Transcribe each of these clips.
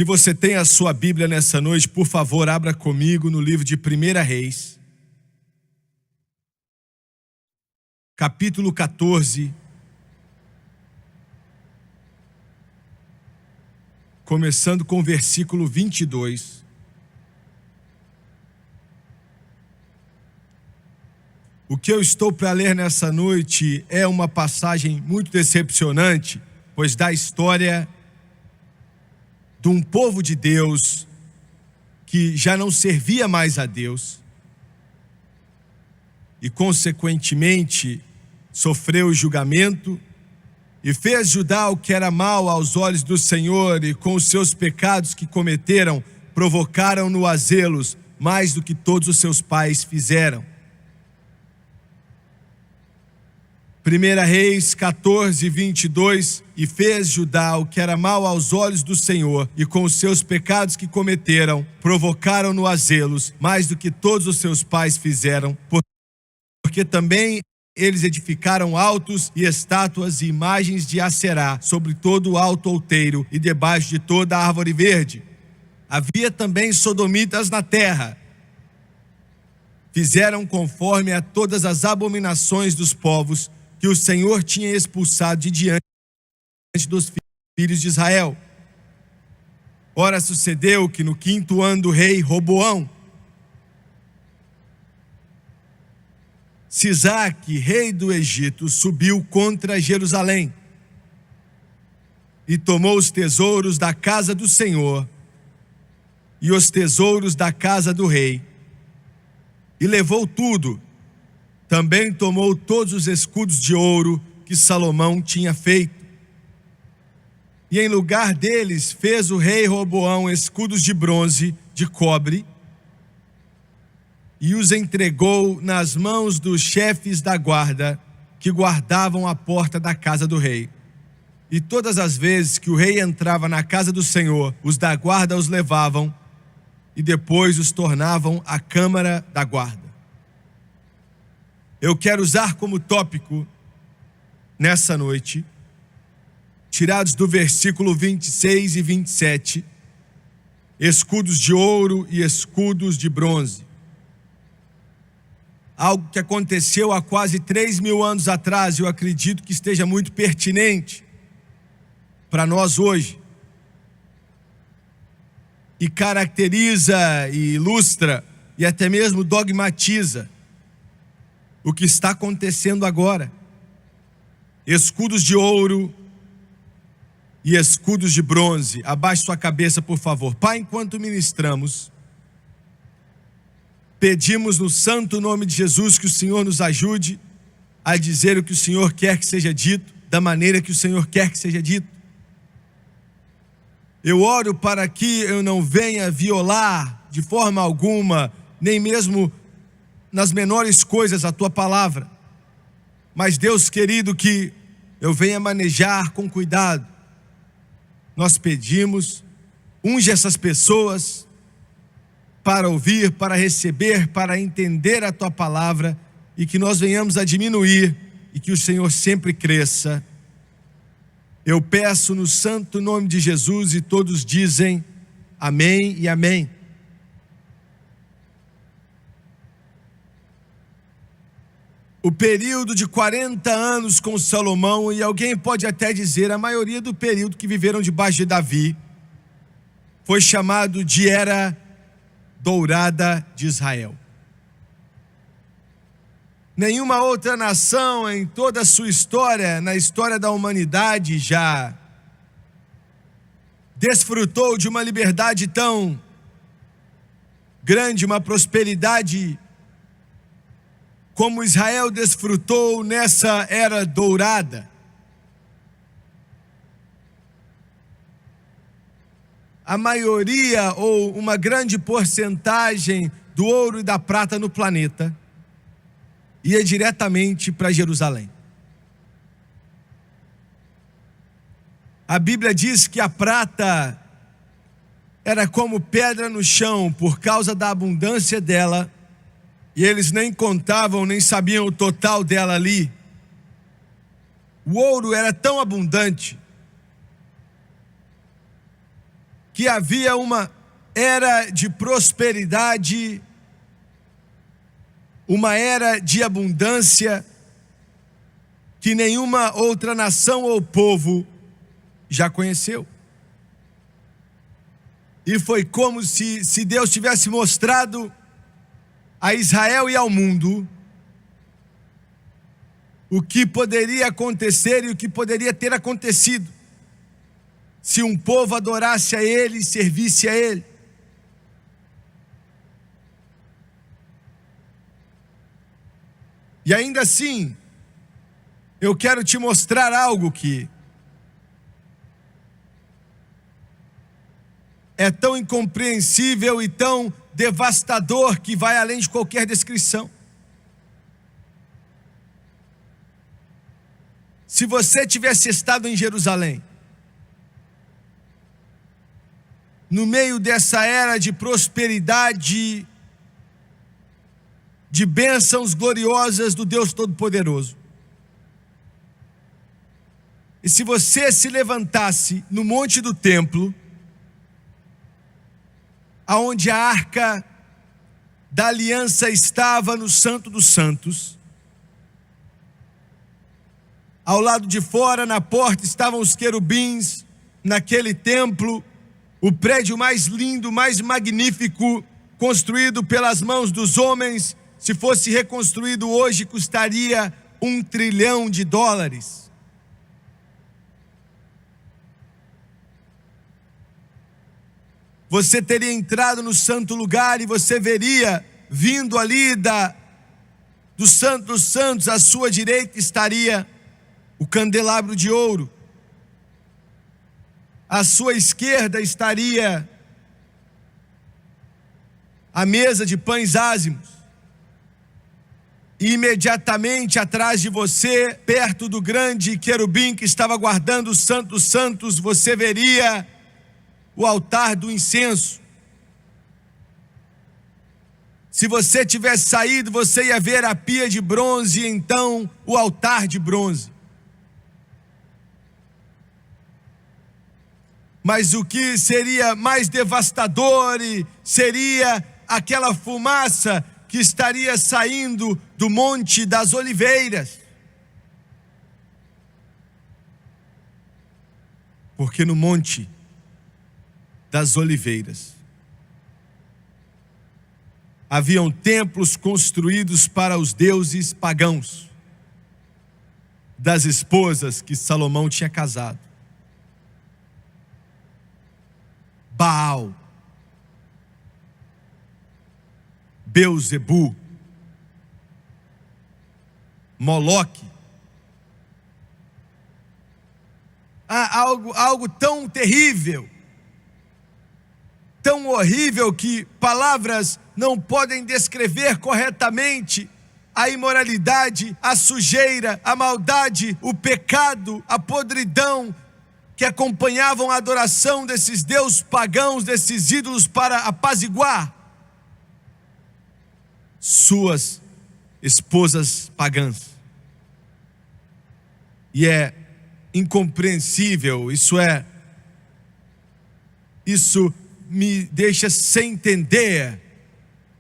Se você tem a sua Bíblia nessa noite, por favor, abra comigo no livro de 1 Reis, capítulo 14, começando com o versículo 22. O que eu estou para ler nessa noite é uma passagem muito decepcionante, pois dá a história de um povo de Deus que já não servia mais a Deus e, consequentemente, sofreu julgamento e fez Judá o que era mal aos olhos do Senhor, e com os seus pecados que cometeram, provocaram-no a zelos mais do que todos os seus pais fizeram. 1 Reis 14, 22, e fez Judá o que era mal aos olhos do Senhor, e com os seus pecados que cometeram, provocaram-no a zelos, mais do que todos os seus pais fizeram, porque também eles edificaram altos e estátuas e imagens de Aserá sobre todo o alto outeiro e debaixo de toda a árvore verde. Havia também sodomitas na terra. Fizeram conforme a todas as abominações dos povos que o Senhor tinha expulsado de diante dos filhos de Israel. Ora, sucedeu que no 5º ano do rei Roboão, Sisaque, rei do Egito, subiu contra Jerusalém e tomou os tesouros da casa do Senhor e os tesouros da casa do rei, e levou tudo. Também tomou todos os escudos de ouro que Salomão tinha feito. E em lugar deles fez o rei Roboão escudos de bronze, de cobre, e os entregou nas mãos dos chefes da guarda que guardavam a porta da casa do rei. E todas as vezes que o rei entrava na casa do Senhor, os da guarda os levavam e depois os tornavam à câmara da guarda. Eu quero usar como tópico, nessa noite, tirados do versículo 26 e 27, escudos de ouro e escudos de bronze. Algo que aconteceu há quase 3.000 anos atrás, eu acredito que esteja muito pertinente para nós hoje. E caracteriza e ilustra e até mesmo dogmatiza o que está acontecendo agora. Escudos de ouro e escudos de bronze. Abaixe sua cabeça, por favor. Pai, enquanto ministramos, pedimos no santo nome de Jesus que o Senhor nos ajude a dizer o que o Senhor quer que seja dito, da maneira que o Senhor quer que seja dito. Eu oro para que eu não venha violar de forma alguma, nem mesmo nas menores coisas, a tua palavra. Mas, Deus querido, que eu venha manejar com cuidado. Nós pedimos, unge essas pessoas para ouvir, para receber, para entender a tua palavra, e que nós venhamos a diminuir e que o Senhor sempre cresça. Eu peço no santo nome de Jesus, e todos dizem amém e amém. O período de 40 anos com Salomão, e alguém pode até dizer a maioria do período que viveram debaixo de Davi, foi chamado de Era Dourada de Israel. Nenhuma outra nação em toda a sua história, na história da humanidade, já desfrutou de uma liberdade tão grande, uma prosperidade como Israel desfrutou nessa era dourada. A maioria ou uma grande porcentagem do ouro e da prata no planeta ia diretamente para Jerusalém. A Bíblia diz que a prata era como pedra no chão por causa da abundância dela, e eles nem contavam, nem sabiam o total dela ali. O ouro era tão abundante que havia uma era de prosperidade, uma era de abundância que nenhuma outra nação ou povo já conheceu. E foi como se Deus tivesse mostrado a Israel e ao mundo o que poderia acontecer e o que poderia ter acontecido se um povo adorasse a Ele e servisse a Ele. E ainda assim, eu quero te mostrar algo que é tão incompreensível e tão devastador que vai além de qualquer descrição. Se você tivesse estado em Jerusalém, no meio dessa era de prosperidade, de bênçãos gloriosas do Deus Todo-Poderoso, e se você se levantasse no monte do templo, aonde a arca da aliança estava no Santo dos Santos, ao lado de fora, na porta, estavam os querubins. Naquele templo, o prédio mais lindo, mais magnífico, construído pelas mãos dos homens, se fosse reconstruído hoje, custaria $1 trilhão. Você teria entrado no santo lugar e você veria, vindo ali do Santo dos Santos, à sua direita estaria o candelabro de ouro. À sua esquerda estaria a mesa de pães ázimos. E imediatamente atrás de você, perto do grande querubim que estava guardando o Santo dos Santos, você veria o altar do incenso. Se você tivesse saído, você ia ver a pia de bronze e então o altar de bronze. Mas o que seria mais devastador seria aquela fumaça que estaria saindo do Monte das Oliveiras. Porque no Monte das Oliveiras haviam templos construídos para os deuses pagãos das esposas que Salomão tinha casado. Baal, Beuzebu, Moloque. Algo tão terrível, tão horrível que palavras não podem descrever corretamente a imoralidade, a sujeira, a maldade, o pecado, a podridão que acompanhavam a adoração desses deuses pagãos, desses ídolos, para apaziguar suas esposas pagãs. E é incompreensível, isso me deixa sem entender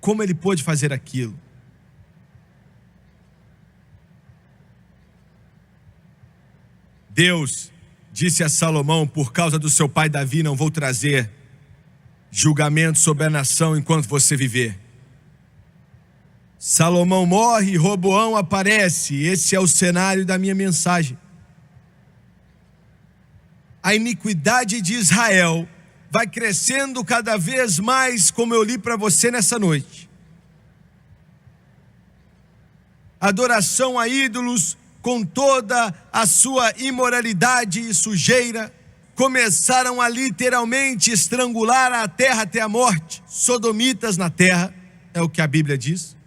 como ele pôde fazer aquilo. Deus disse a Salomão: por causa do seu pai Davi, não vou trazer julgamento sobre a nação enquanto você viver. Salomão morre e Roboão aparece. Esse é o cenário da minha mensagem. A iniquidade de Israel vai crescendo cada vez mais, como eu li para você nessa noite. Adoração a ídolos, com toda a sua imoralidade e sujeira, começaram a literalmente estrangular a terra até a morte. Sodomitas na terra, é o que a Bíblia diz.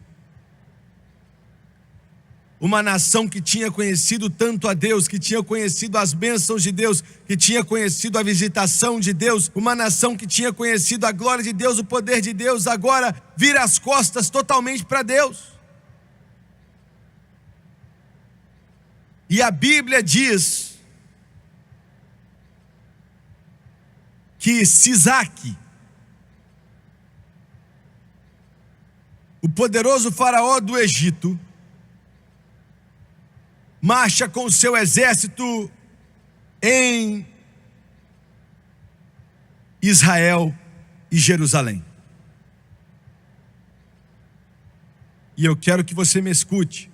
Uma nação que tinha conhecido tanto a Deus, que tinha conhecido as bênçãos de Deus, que tinha conhecido a visitação de Deus, uma nação que tinha conhecido a glória de Deus, o poder de Deus, agora vira as costas totalmente para Deus. E a Bíblia diz que Sisaque, o poderoso faraó do Egito, marcha com o seu exército em Israel e Jerusalém. E eu quero que você me escute.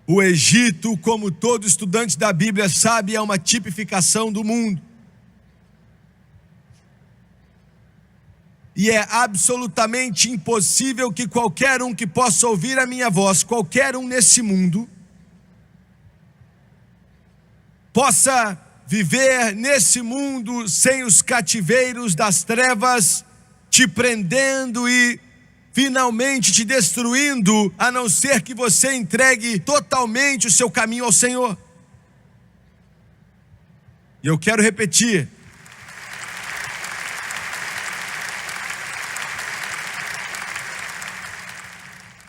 O Egito, como todo estudante da Bíblia sabe, é uma tipificação do mundo. E é absolutamente impossível que qualquer um que possa ouvir a minha voz, qualquer um nesse mundo, possa viver nesse mundo sem os cativeiros das trevas te prendendo e finalmente te destruindo, a não ser que você entregue totalmente o seu caminho ao Senhor. E eu quero repetir.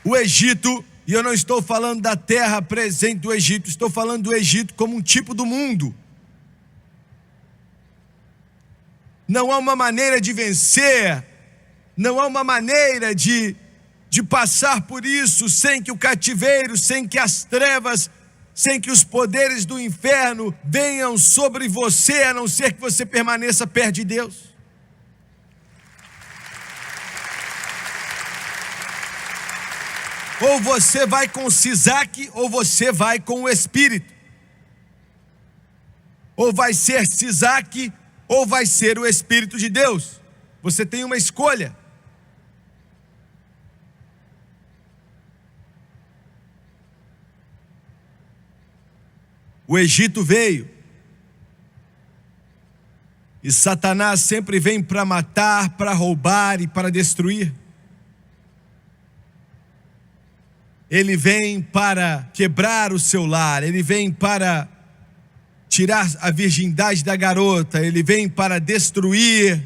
O Egito, e eu não estou falando da terra presente do Egito, estou falando do Egito como um tipo do mundo. Não há uma maneira de vencer, não há uma maneira de passar por isso sem que o cativeiro, sem que as trevas, sem que os poderes do inferno venham sobre você, a não ser que você permaneça perto de Deus. Ou você vai com o Sisaque, ou você vai com o Espírito. Ou vai ser Sisaque, ou vai ser o Espírito de Deus. Você tem uma escolha. O Egito veio. E Satanás sempre vem para matar, para roubar e para destruir. Ele vem para quebrar o seu lar, ele vem para tirar a virgindade da garota, ele vem para destruir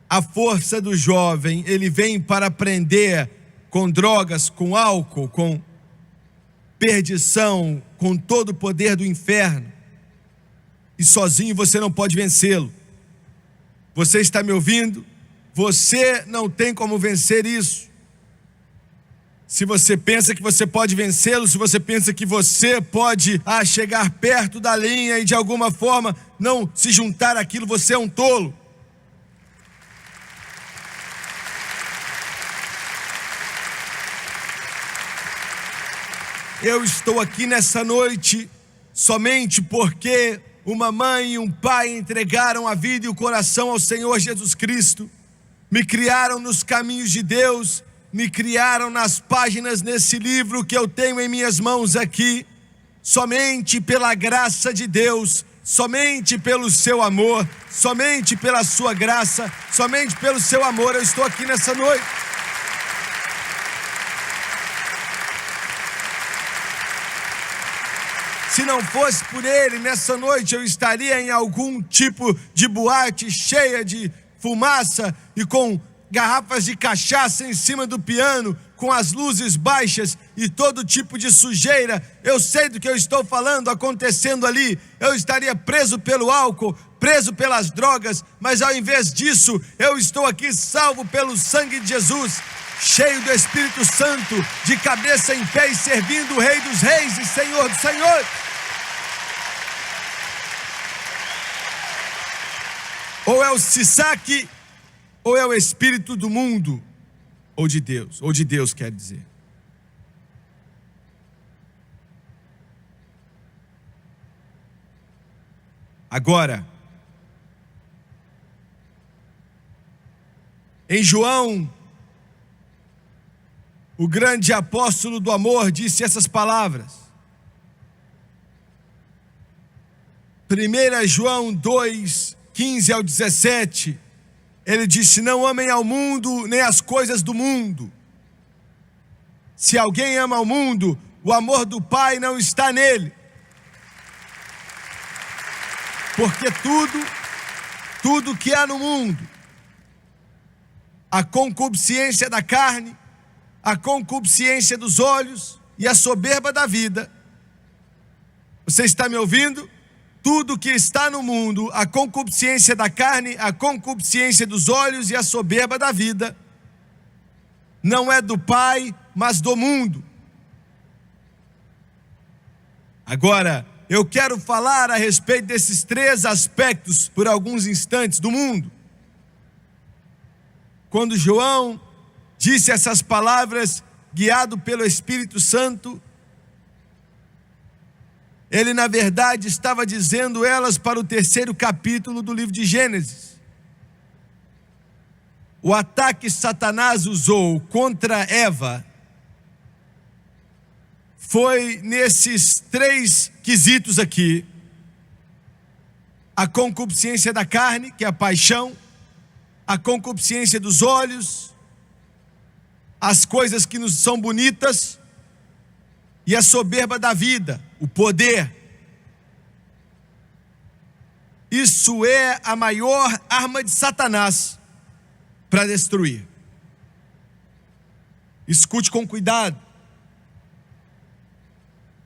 a força do jovem, ele vem para prender com drogas, com álcool, com perdição, com todo o poder do inferno. E sozinho você não pode vencê-lo. Você está me ouvindo? Você não tem como vencer isso. Se você pensa que você pode vencê-lo, se você pensa que você pode chegar perto da linha e de alguma forma não se juntar àquilo, você é um tolo. Eu estou aqui nessa noite somente porque uma mãe e um pai entregaram a vida e o coração ao Senhor Jesus Cristo, me criaram nos caminhos de Deus, me criaram nas páginas nesse livro que eu tenho em minhas mãos aqui, somente pela graça de Deus, somente pelo seu amor, somente pela sua graça, somente pelo seu amor eu estou aqui nessa noite. Se não fosse por ele, nessa noite eu estaria em algum tipo de boate cheia de fumaça e com garrafas de cachaça em cima do piano, com as luzes baixas e todo tipo de sujeira. Eu sei do que eu estou falando acontecendo ali. Eu estaria preso pelo álcool, preso pelas drogas, mas ao invés disso, eu estou aqui salvo pelo sangue de Jesus, cheio do Espírito Santo, de cabeça em pé e servindo o Rei dos Reis e Senhor dos Senhores. Ou é o Sisaque, ou é o espírito do mundo, ou de Deus quer dizer. Agora, em João, o grande apóstolo do amor disse essas palavras. 1 João 2, 15 ao 17, ele disse: não amem ao mundo, nem as coisas do mundo. Se alguém ama o mundo, o amor do Pai não está nele. Porque tudo que há no mundo, a concupiscência da carne, a concupiscência dos olhos e a soberba da vida. Você está me ouvindo? Tudo que está no mundo, a concupiscência da carne, a concupiscência dos olhos e a soberba da vida, não é do Pai, mas do mundo. Agora, eu quero falar a respeito desses três aspectos por alguns instantes do mundo. Quando João disse essas palavras, guiado pelo Espírito Santo, ele na verdade estava dizendo elas para o 3º capítulo do livro de Gênesis. O ataque que Satanás usou contra Eva foi nesses 3 quesitos aqui: a concupiscência da carne, que é a paixão, a concupiscência dos olhos, as coisas que nos são bonitas, e a soberba da vida, o poder. Isso é a maior arma de Satanás para destruir. Escute com cuidado.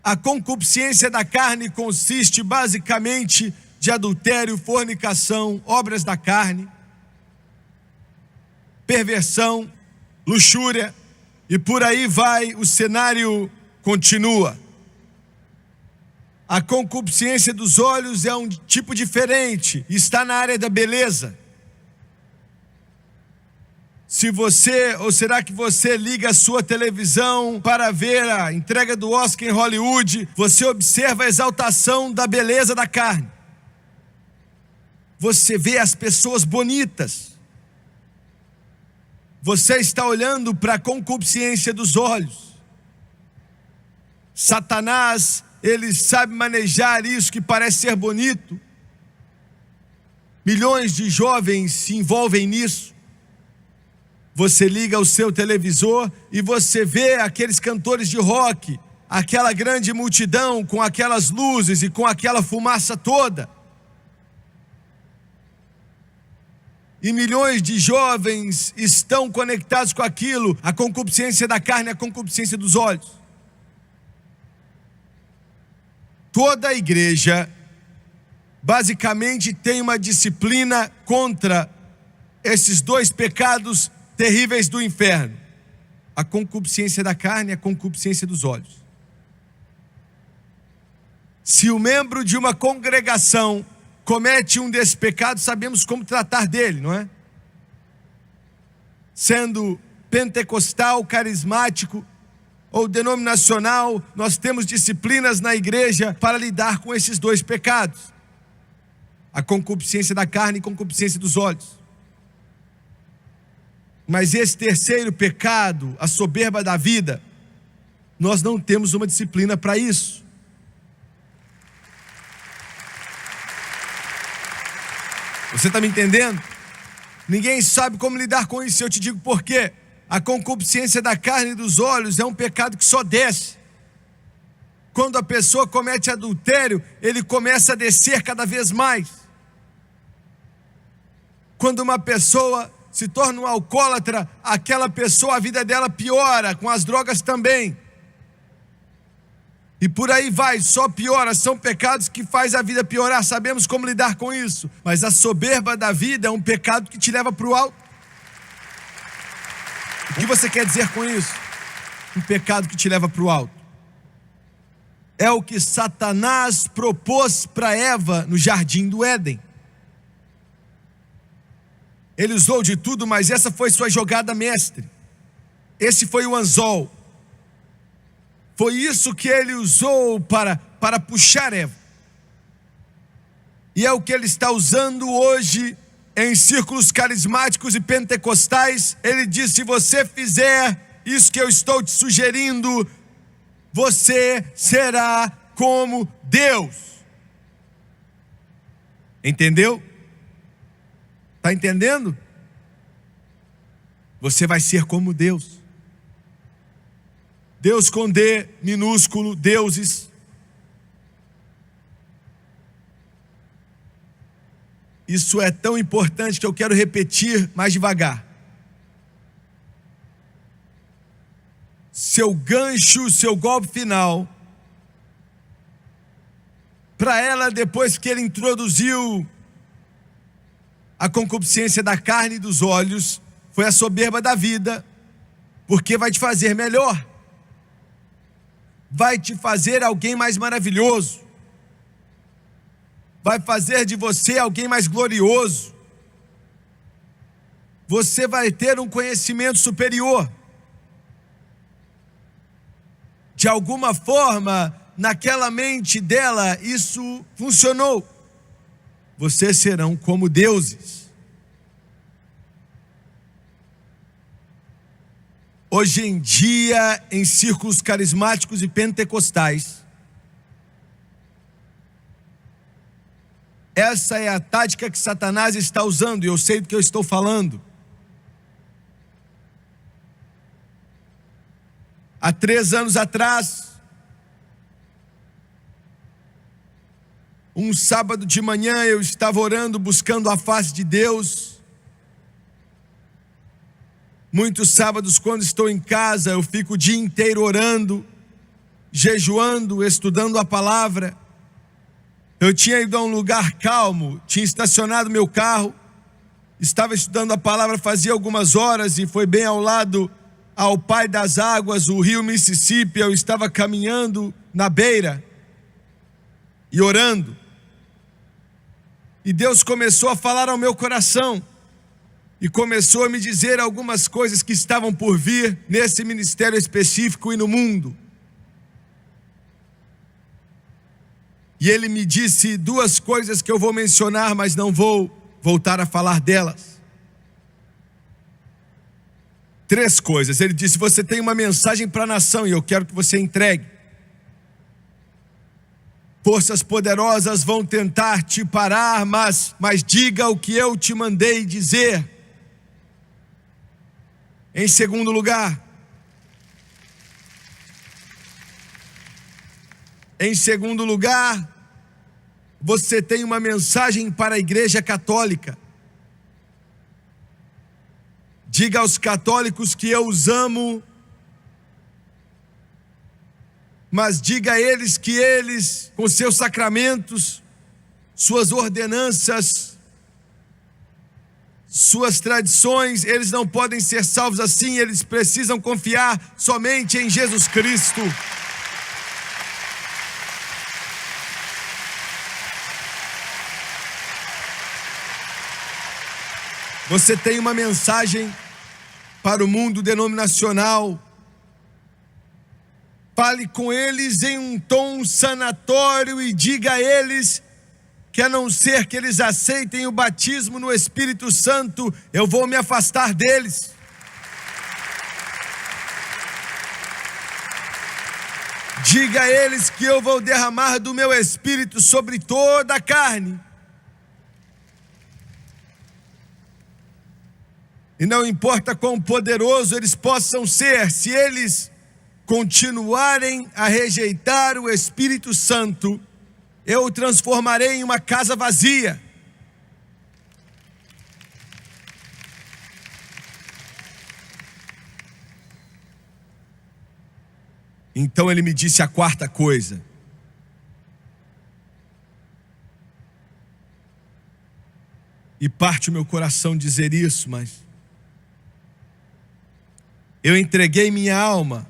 A concupiscência da carne consiste basicamente de adultério, fornicação, obras da carne, perversão, luxúria, e por aí vai, o cenário continua. A concupiscência dos olhos é um tipo diferente, está na área da beleza. Será que você liga a sua televisão para ver a entrega do Oscar em Hollywood? Você observa a exaltação da beleza da carne. Você vê as pessoas bonitas. Você está olhando para a concupiscência dos olhos. Satanás, ele sabe manejar isso que parece ser bonito. Milhões de jovens se envolvem nisso. Você liga o seu televisor e você vê aqueles cantores de rock, aquela grande multidão com aquelas luzes e com aquela fumaça toda. E milhões de jovens estão conectados com aquilo, a concupiscência da carne, a concupiscência dos olhos. Toda a igreja basicamente tem uma disciplina contra esses 2 pecados terríveis do inferno: a concupiscência da carne e a concupiscência dos olhos. Se o membro de uma congregação comete um desses pecados, sabemos como tratar dele, não é? Sendo pentecostal, carismático ou denominacional, nós temos disciplinas na igreja para lidar com esses 2 pecados: a concupiscência da carne e a concupiscência dos olhos. Mas esse 3º pecado, a soberba da vida, nós não temos uma disciplina para isso. Você está me entendendo? Ninguém sabe como lidar com isso. Eu te digo por quê. A concupiscência da carne e dos olhos é um pecado que só desce. Quando a pessoa comete adultério, ele começa a descer cada vez mais. Quando uma pessoa se torna um alcoólatra, aquela pessoa, a vida dela piora, com as drogas também. E por aí vai, só piora. São pecados que fazem a vida piorar. Sabemos como lidar com isso. Mas a soberba da vida é um pecado que te leva para o alto. O que você quer dizer com isso? Um pecado que te leva para o alto. É o que Satanás propôs para Eva no jardim do Éden. Ele usou de tudo, mas essa foi sua jogada mestre. Esse foi o anzol. Foi isso que ele usou para puxar Eva. E é o que ele está usando hoje em círculos carismáticos e pentecostais. Ele diz: se você fizer isso que eu estou te sugerindo, você será como Deus. Entendeu? Está entendendo? Você vai ser como Deus. Deus com D minúsculo, deuses. Isso é tão importante que eu quero repetir mais devagar. Seu gancho, seu golpe final Para ela, depois que ele introduziu a concupiscência da carne e dos olhos, foi a soberba da vida, porque vai te fazer melhor, vai te fazer alguém mais maravilhoso, vai fazer de você alguém mais glorioso, você vai ter um conhecimento superior. De alguma forma, naquela mente dela, isso funcionou. Vocês serão como deuses. Hoje em dia, em círculos carismáticos e pentecostais, essa é a tática que Satanás está usando, e eu sei do que eu estou falando. Há 3 anos atrás, um sábado de manhã, eu estava orando, buscando a face de Deus. Muitos sábados, quando estou em casa, eu fico o dia inteiro orando, jejuando, estudando a palavra. Eu tinha ido a um lugar calmo, tinha estacionado meu carro, estava estudando a palavra fazia algumas horas e foi bem ao lado ao pai das águas, o rio Mississippi. Eu estava caminhando na beira e orando. E Deus começou a falar ao meu coração e começou a me dizer algumas coisas que estavam por vir nesse ministério específico e no mundo. E Ele me disse 2 coisas que eu vou mencionar, mas não vou voltar a falar delas. 3 coisas. Ele disse: você tem uma mensagem para a nação e eu quero que você entregue. Forças poderosas vão tentar te parar, mas diga o que eu te mandei dizer. Em segundo lugar, você tem uma mensagem para a Igreja Católica. Diga aos católicos que eu os amo, mas diga a eles que eles, com seus sacramentos, suas ordenanças, suas tradições, eles não podem ser salvos assim, eles precisam confiar somente em Jesus Cristo. Você tem uma mensagem para o mundo denominacional. Fale com eles em um tom sanatório e diga a eles que, a não ser que eles aceitem o batismo no Espírito Santo, eu vou me afastar deles. Diga a eles que eu vou derramar do meu Espírito sobre toda a carne. E não importa quão poderoso eles possam ser, se eles continuarem a rejeitar o Espírito Santo, eu o transformarei em uma casa vazia. Então ele me disse a 4ª coisa. E parte o meu coração dizer isso, mas eu entreguei minha alma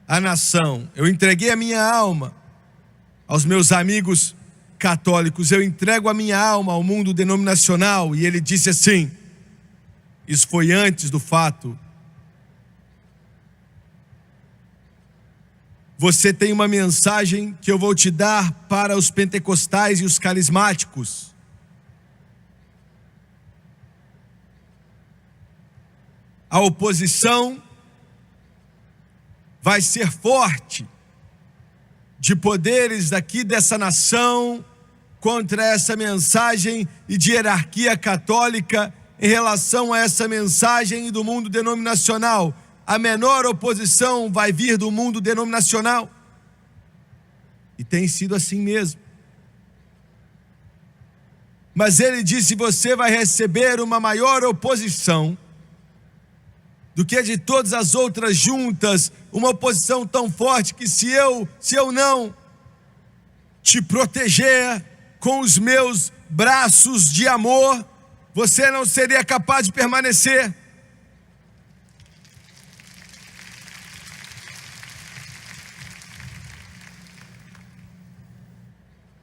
à nação, eu entreguei a minha alma aos meus amigos católicos, eu entrego a minha alma ao mundo denominacional. E ele disse assim, isso foi antes do fato: você tem uma mensagem que eu vou te dar para os pentecostais e os carismáticos. A oposição vai ser forte de poderes daqui dessa nação contra essa mensagem e de hierarquia católica em relação a essa mensagem e do mundo denominacional. A menor oposição vai vir do mundo denominacional. E tem sido assim mesmo. Mas ele disse: você vai receber uma maior oposição do que a de todas as outras juntas, uma oposição tão forte que se eu não te proteger com os meus braços de amor, você não seria capaz de permanecer.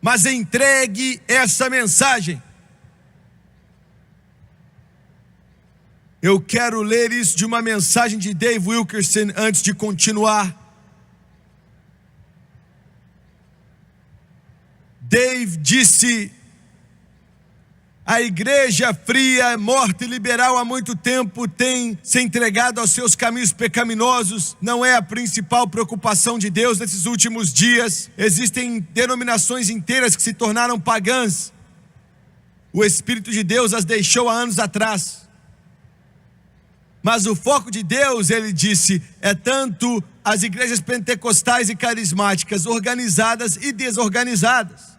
Mas entregue essa mensagem. Eu quero ler isso de uma mensagem de Dave Wilkerson antes de continuar. Dave disse: a igreja fria, morta e liberal há muito tempo tem se entregado aos seus caminhos pecaminosos. Não é a principal preocupação de Deus nesses últimos dias. Existem denominações inteiras que se tornaram pagãs. O Espírito de Deus as deixou há anos atrás. Mas o foco de Deus, ele disse, é tanto as igrejas pentecostais e carismáticas, organizadas e desorganizadas.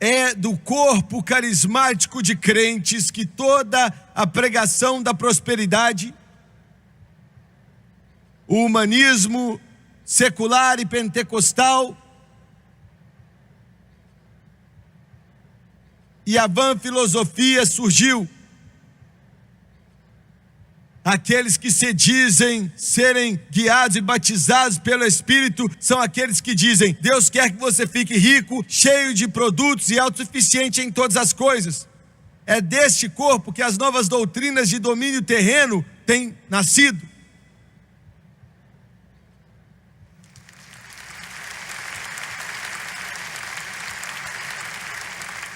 É do corpo carismático de crentes que toda a pregação da prosperidade, o humanismo secular e pentecostal e a vã filosofia surgiu. Aqueles que se dizem serem guiados e batizados pelo Espírito são aqueles que dizem: Deus quer que você fique rico, cheio de produtos e autossuficiente em todas as coisas. É deste corpo que as novas doutrinas de domínio terreno têm nascido.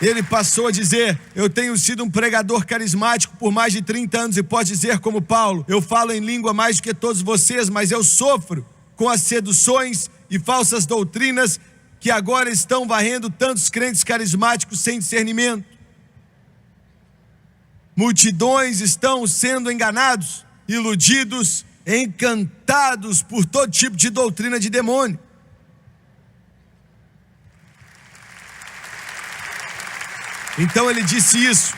Ele passou a dizer: eu tenho sido um pregador carismático por mais de 30 anos e posso dizer como Paulo, eu falo em língua mais do que todos vocês, mas eu sofro com as seduções e falsas doutrinas que agora estão varrendo tantos crentes carismáticos sem discernimento. Multidões estão sendo enganados, iludidos, encantados por todo tipo de doutrina de demônio. Então ele disse isso: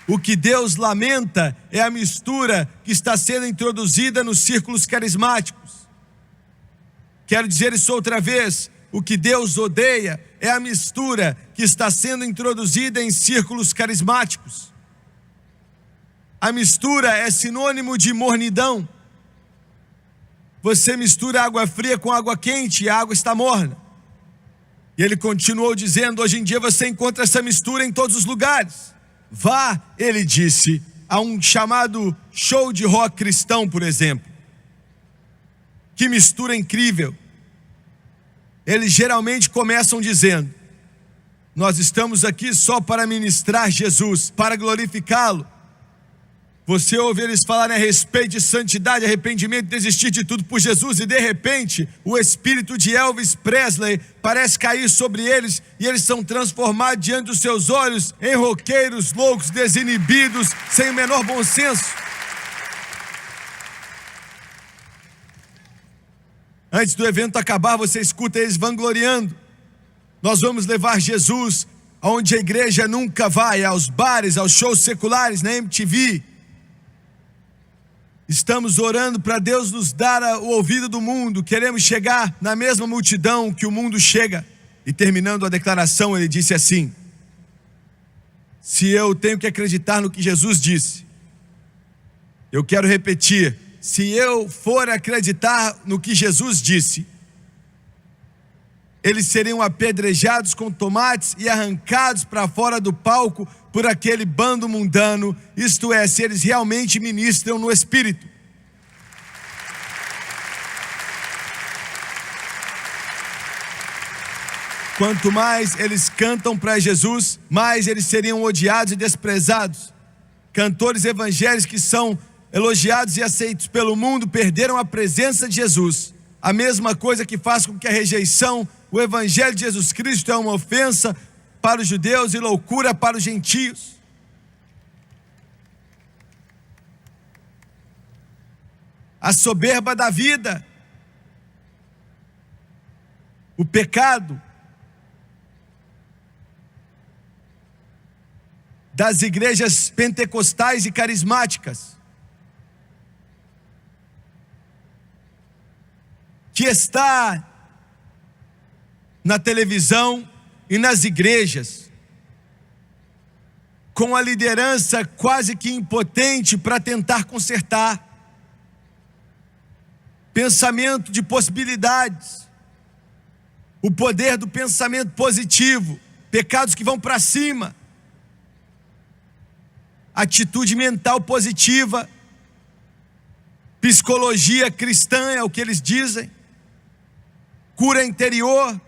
o que Deus lamenta é a mistura que está sendo introduzida nos círculos carismáticos. Quero dizer isso outra vez: o que Deus odeia é a mistura que está sendo introduzida em círculos carismáticos. A mistura é sinônimo de mornidão. Você mistura água fria com água quente e a água está morna. E ele continuou dizendo: hoje em dia você encontra essa mistura em todos os lugares. Vá, ele disse, a um chamado show de rock cristão, por exemplo. Que mistura incrível. Eles geralmente começam dizendo: nós estamos aqui só para ministrar Jesus, para glorificá-lo. Você ouve eles falarem a respeito de santidade, arrependimento, desistir de tudo por Jesus, e de repente o espírito de Elvis Presley parece cair sobre eles e eles são transformados diante dos seus olhos em roqueiros loucos, desinibidos, sem o menor bom senso. Antes do evento acabar, você escuta eles vangloriando: nós vamos levar Jesus aonde a igreja nunca vai, aos bares, aos shows seculares, na MTV. Estamos orando para Deus nos dar o ouvido do mundo. Queremos chegar na mesma multidão que o mundo chega. E terminando a declaração, ele disse assim: se eu tenho que acreditar no que Jesus disse, eu quero repetir, se eu for acreditar no que Jesus disse, eles seriam apedrejados com tomates e arrancados para fora do palco por aquele bando mundano, isto é, se eles realmente ministram no Espírito. Quanto mais eles cantam para Jesus, mais eles seriam odiados e desprezados. Cantores evangélicos que são elogiados e aceitos pelo mundo perderam a presença de Jesus. A mesma coisa que faz com que a rejeição, o evangelho de Jesus Cristo é uma ofensa para os judeus e loucura para os gentios. A soberba da vida, o pecado das igrejas pentecostais e carismáticas, que está na televisão e nas igrejas, com a liderança quase que impotente para tentar consertar. Pensamento de possibilidades, o poder do pensamento positivo, pecados que vão para cima, atitude mental positiva, psicologia cristã é o que eles dizem, cura interior.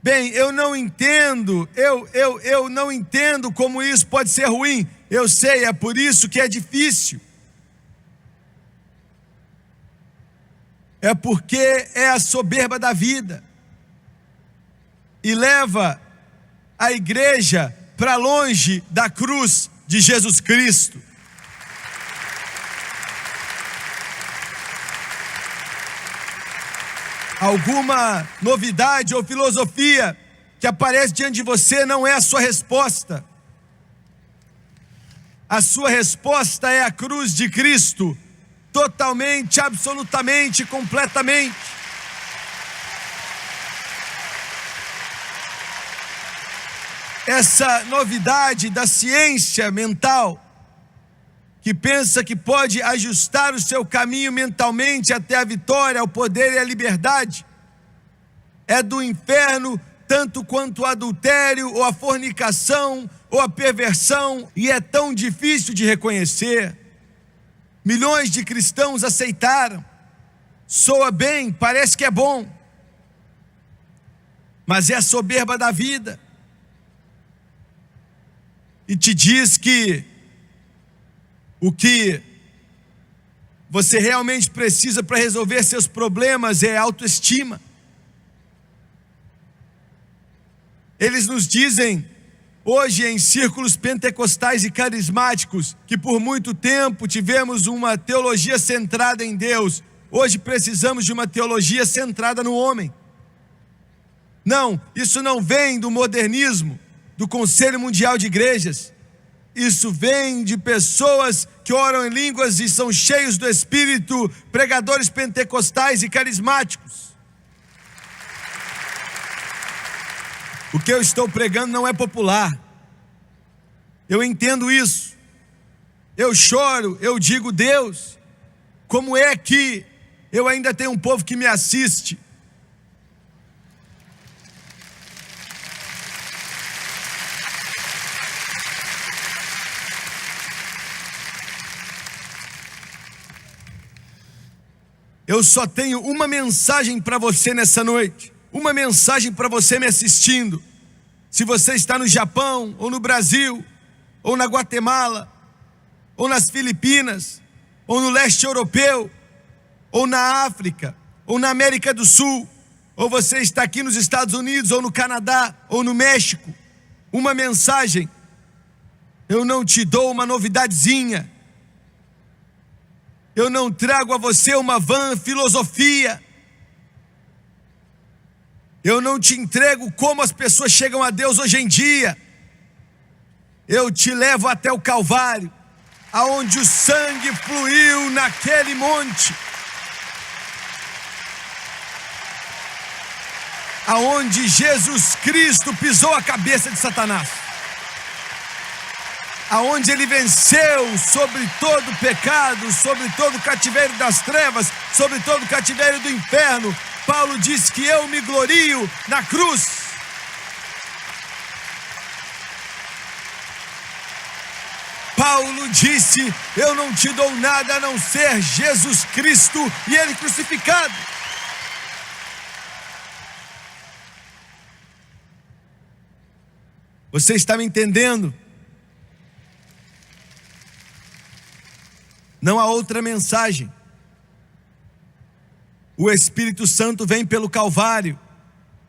Bem, eu não entendo, eu não entendo como isso pode ser ruim. Eu sei, é por isso que é difícil. É porque é a soberba da vida e leva a igreja para longe da cruz de Jesus Cristo. Alguma novidade ou filosofia que aparece diante de você não é a sua resposta. A sua resposta é a cruz de Cristo, totalmente, absolutamente, completamente. Essa novidade da ciência mental, que pensa que pode ajustar o seu caminho mentalmente até a vitória, ao poder e à liberdade, é do inferno, tanto quanto o adultério, ou a fornicação, ou a perversão, e é tão difícil de reconhecer. Milhões de cristãos aceitaram, soa bem, parece que é bom, mas é a soberba da vida, e te diz que o que você realmente precisa para resolver seus problemas é autoestima. Eles nos dizem hoje em círculos pentecostais e carismáticos que por muito tempo tivemos uma teologia centrada em Deus. Hoje precisamos de uma teologia centrada no homem. Não, isso não vem do modernismo, do Conselho Mundial de Igrejas. Isso vem de pessoas que oram em línguas e são cheios do Espírito, pregadores pentecostais e carismáticos. O que eu estou pregando não é popular. Eu entendo isso. Eu choro, eu digo, Deus, como é que eu ainda tenho um povo que me assiste? Eu só tenho uma mensagem para você nessa noite, uma mensagem para você me assistindo. Se você está no Japão, ou no Brasil, ou na Guatemala, ou nas Filipinas, ou no leste europeu, ou na África, ou na América do Sul, ou você está aqui nos Estados Unidos, ou no Canadá, ou no México, uma mensagem. Eu não te dou uma novidadezinha. Eu não trago a você uma vã filosofia. Eu não te entrego como as pessoas chegam a Deus hoje em dia. Eu te levo até o Calvário, aonde o sangue fluiu naquele monte, aonde Jesus Cristo pisou a cabeça de Satanás, aonde ele venceu sobre todo o pecado, sobre todo o cativeiro das trevas, sobre todo o cativeiro do inferno. Paulo diz que eu me glorio na cruz. Paulo disse, eu não te dou nada a não ser Jesus Cristo e ele crucificado. Você está me entendendo? Não há outra mensagem. O Espírito Santo vem pelo Calvário,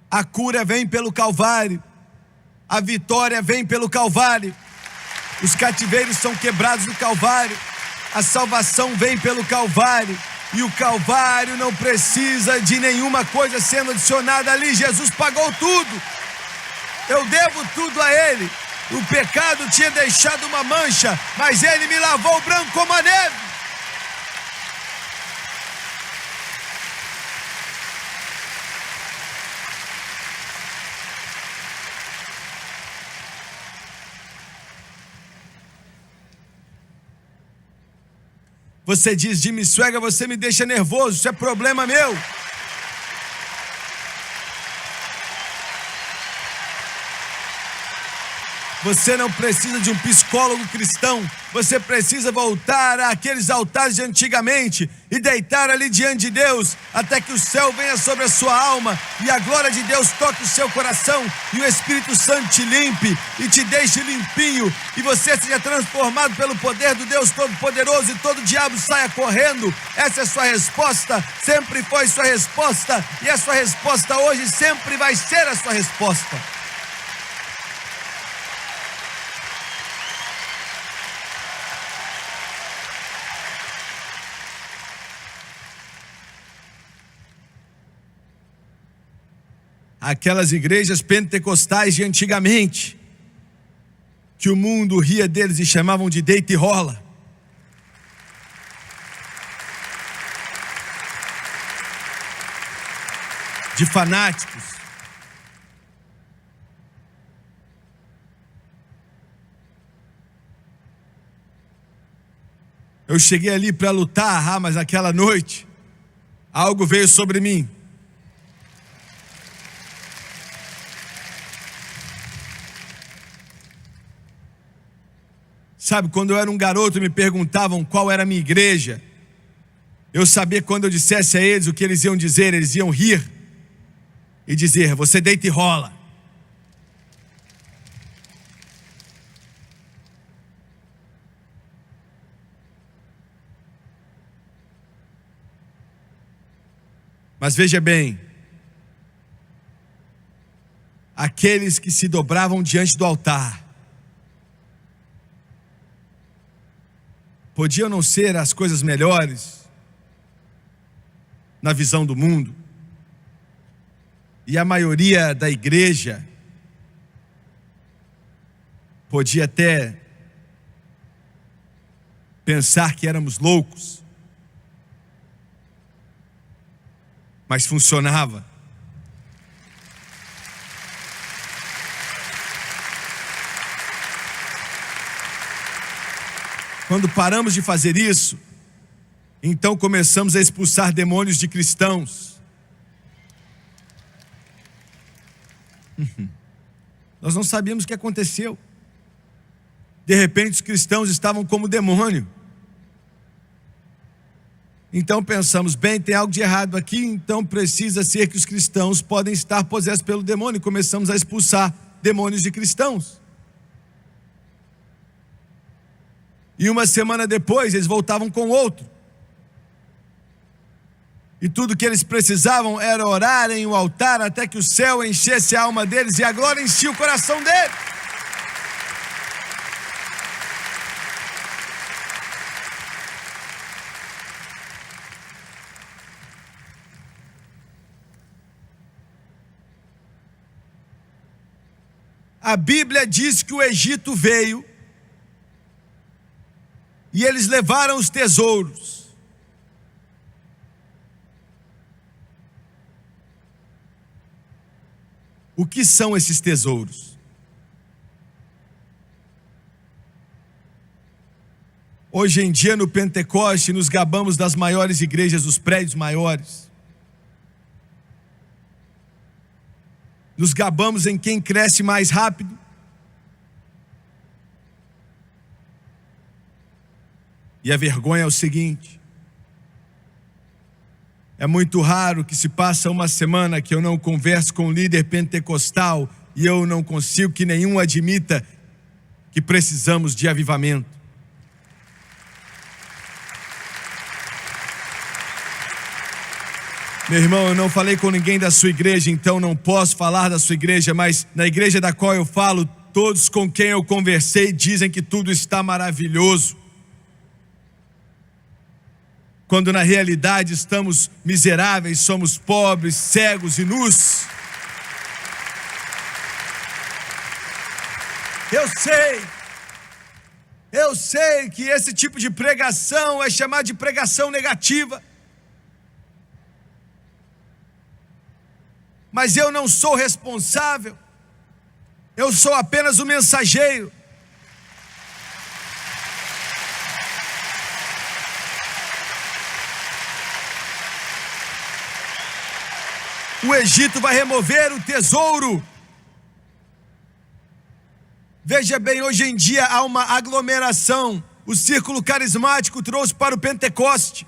a cura vem pelo Calvário, a vitória vem pelo Calvário, os cativeiros são quebrados no Calvário, a salvação vem pelo Calvário, e o Calvário não precisa de nenhuma coisa sendo adicionada ali. Jesus pagou tudo, eu devo tudo a Ele. O pecado tinha deixado uma mancha, mas Ele me lavou branco como a neve. Você diz: Jimmy Swaggart, você me deixa nervoso, isso é problema meu. Você não precisa de um psicólogo cristão. Você precisa voltar àqueles altares de antigamente e deitar ali diante de Deus até que o céu venha sobre a sua alma e a glória de Deus toque o seu coração e o Espírito Santo te limpe e te deixe limpinho e você seja transformado pelo poder do Deus Todo-Poderoso e todo diabo saia correndo. Essa é a sua resposta, sempre foi sua resposta e a sua resposta hoje sempre vai ser a sua resposta. Aquelas igrejas pentecostais de antigamente, que o mundo ria deles e chamavam de deita e rola. De fanáticos. Eu cheguei ali para lutar, mas aquela noite, algo veio sobre mim. Sabe, quando eu era um garoto me perguntavam qual era a minha igreja. Eu sabia que quando eu dissesse a eles o que eles iam dizer, eles iam rir e dizer: você deita e rola. Mas veja bem, aqueles que se dobravam diante do altar podiam não ser as coisas melhores na visão do mundo, e a maioria da igreja podia até pensar que éramos loucos, mas funcionava. Quando paramos de fazer isso, então começamos a expulsar demônios de cristãos. Nós não sabíamos o que aconteceu. De repente os cristãos estavam como demônio. Então pensamos: bem, tem algo de errado aqui, então precisa ser que os cristãos podem estar possessos pelo demônio. E começamos a expulsar demônios de cristãos. E uma semana depois eles voltavam com outro. E tudo que eles precisavam era orar em um altar até que o céu enchesse a alma deles e a glória enchia o coração deles. A Bíblia diz que o Egito veio e eles levaram os tesouros. O que são esses tesouros? Hoje em dia no Pentecoste nos gabamos das maiores igrejas, dos prédios maiores. Nos gabamos em quem cresce mais rápido. E a vergonha é o seguinte: é muito raro que se passa uma semana que eu não converso com um líder pentecostal e eu não consigo que nenhum admita que precisamos de avivamento. Meu irmão, eu não falei com ninguém da sua igreja, então não posso falar da sua igreja, mas na igreja da qual eu falo, todos com quem eu conversei dizem que tudo está maravilhoso. Quando na realidade estamos miseráveis, somos pobres, cegos e nus. Eu sei que esse tipo de pregação é chamado de pregação negativa. Mas eu não sou responsável, eu sou apenas o mensageiro. O Egito vai remover o tesouro. Veja bem, hoje em dia há uma aglomeração. O círculo carismático trouxe para o Pentecoste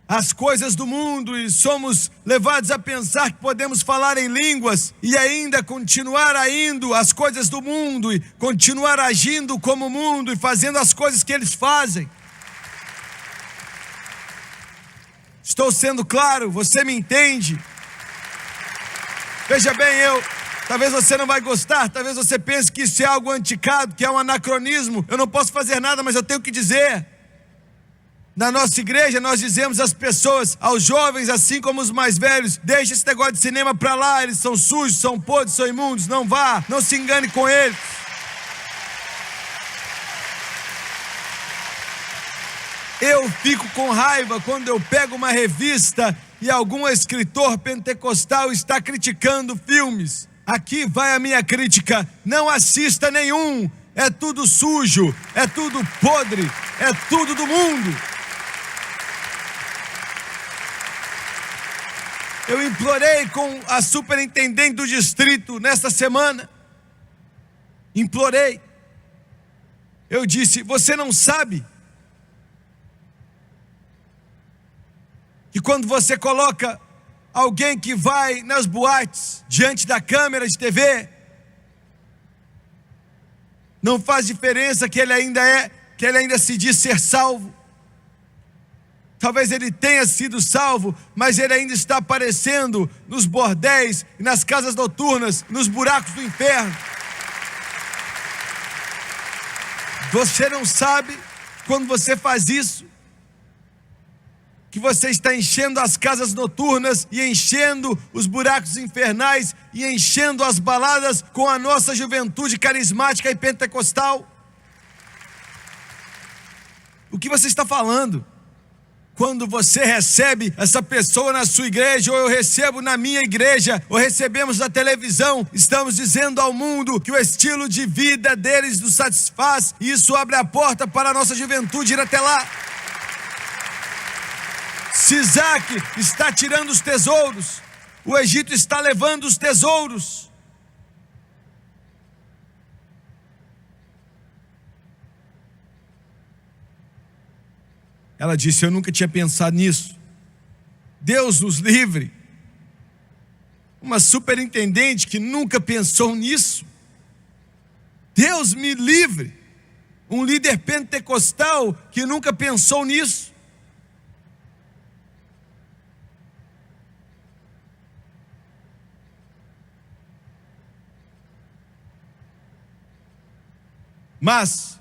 as coisas do mundo e somos levados a pensar que podemos falar em línguas e ainda continuar indo às coisas do mundo e continuar agindo como o mundo e fazendo as coisas que eles fazem. Estou sendo claro? Você me entende? Veja bem, talvez você não vai gostar, talvez você pense que isso é algo antiquado, que é um anacronismo. Eu não posso fazer nada, mas eu tenho que dizer. Na nossa igreja nós dizemos às pessoas, aos jovens assim como os mais velhos: deixa esse negócio de cinema pra lá, eles são sujos, são podres, são imundos, não vá, não se engane com eles. Eu fico com raiva quando eu pego uma revista e algum escritor pentecostal está criticando filmes. Aqui vai a minha crítica: não assista nenhum, é tudo sujo, é tudo podre, é tudo do mundo. Eu implorei com a superintendente do distrito nesta semana. Implorei. Eu disse: você não sabe que quando você coloca alguém que vai nas boates diante da câmera de TV, não faz diferença que ele ainda se diz ser salvo. Talvez ele tenha sido salvo, mas ele ainda está aparecendo nos bordéis, nas casas noturnas, nos buracos do inferno. Você não sabe, quando você faz isso, que você está enchendo as casas noturnas e enchendo os buracos infernais e enchendo as baladas com a nossa juventude carismática e pentecostal? O que você está falando? Quando você recebe essa pessoa na sua igreja, ou eu recebo na minha igreja, ou recebemos na televisão, estamos dizendo ao mundo que o estilo de vida deles nos satisfaz, e isso abre a porta para a nossa juventude ir até lá. Sisaque está tirando os tesouros, o Egito está levando os tesouros. Ela disse: eu nunca tinha pensado nisso. Deus nos livre. Uma superintendente que nunca pensou nisso. Deus me livre. Um líder pentecostal que nunca pensou nisso. Mas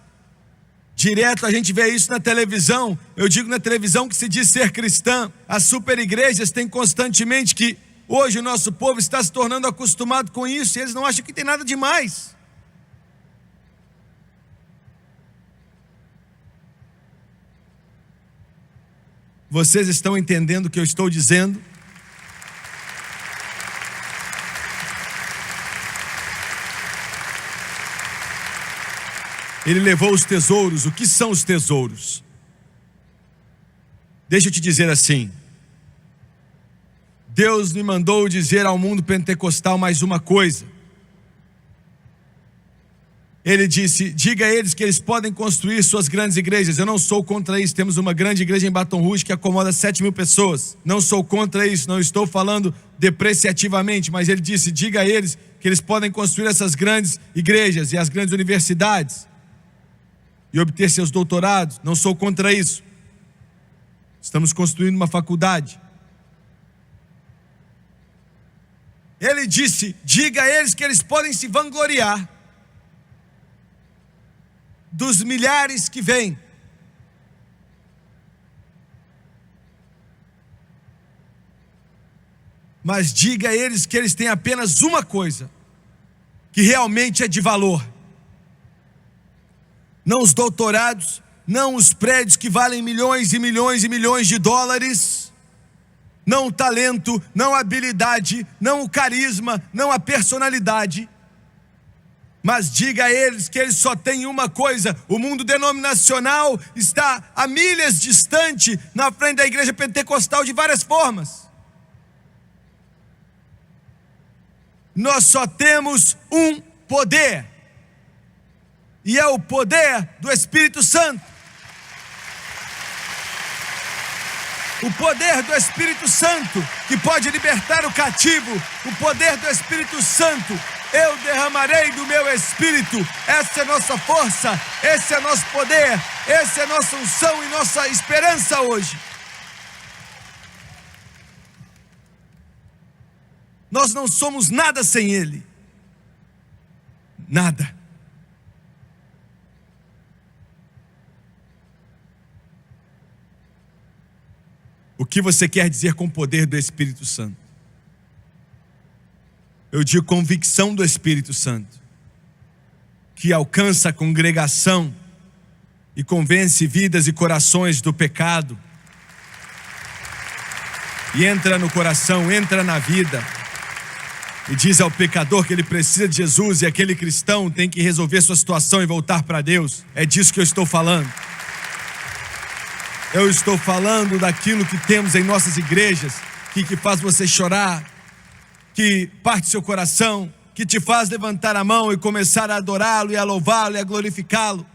direto a gente vê isso na televisão. Eu digo na televisão que se diz ser cristã. As super igrejas têm constantemente que hoje o nosso povo está se tornando acostumado com isso e eles não acham que tem nada demais. Vocês estão entendendo o que eu estou dizendo? Ele levou os tesouros. O que são os tesouros? Deixa eu te dizer assim. Deus me mandou dizer ao mundo pentecostal mais uma coisa. Ele disse: diga a eles que eles podem construir suas grandes igrejas. Eu não sou contra isso. Temos uma grande igreja em Baton Rouge que acomoda 7.000 pessoas. Não sou contra isso, não estou falando depreciativamente, mas ele disse: diga a eles que eles podem construir essas grandes igrejas e as grandes universidades e obter seus doutorados. Não sou contra isso. Estamos construindo uma faculdade. Ele disse: diga a eles que eles podem se vangloriar dos milhares que vêm. Mas diga a eles que eles têm apenas uma coisa que realmente é de valor. Não os doutorados, não os prédios que valem milhões e milhões e milhões de dólares, não o talento, não a habilidade, não o carisma, não a personalidade. Mas diga a eles que eles só têm uma coisa. O mundo denominacional está a milhas distante na frente da igreja pentecostal de várias formas. nós só temos um poder, e é o poder do Espírito Santo. O poder do Espírito Santo que pode libertar o cativo, o poder do Espírito Santo. Eu derramarei do meu Espírito. Essa é a nossa força, esse é nosso poder, essa é a nossa unção e nossa esperança hoje. Nós não somos nada sem Ele. Nada. O que você quer dizer com o poder do Espírito Santo? Eu digo convicção do Espírito Santo, que alcança a congregação e convence vidas e corações do pecado, e entra no coração, entra na vida, e diz ao pecador que ele precisa de Jesus, e aquele cristão tem que resolver sua situação e voltar para Deus. É disso que eu estou falando. Eu estou falando daquilo que temos em nossas igrejas, que faz você chorar, que parte seu coração, que te faz levantar a mão e começar a adorá-lo e a louvá-lo e a glorificá-lo,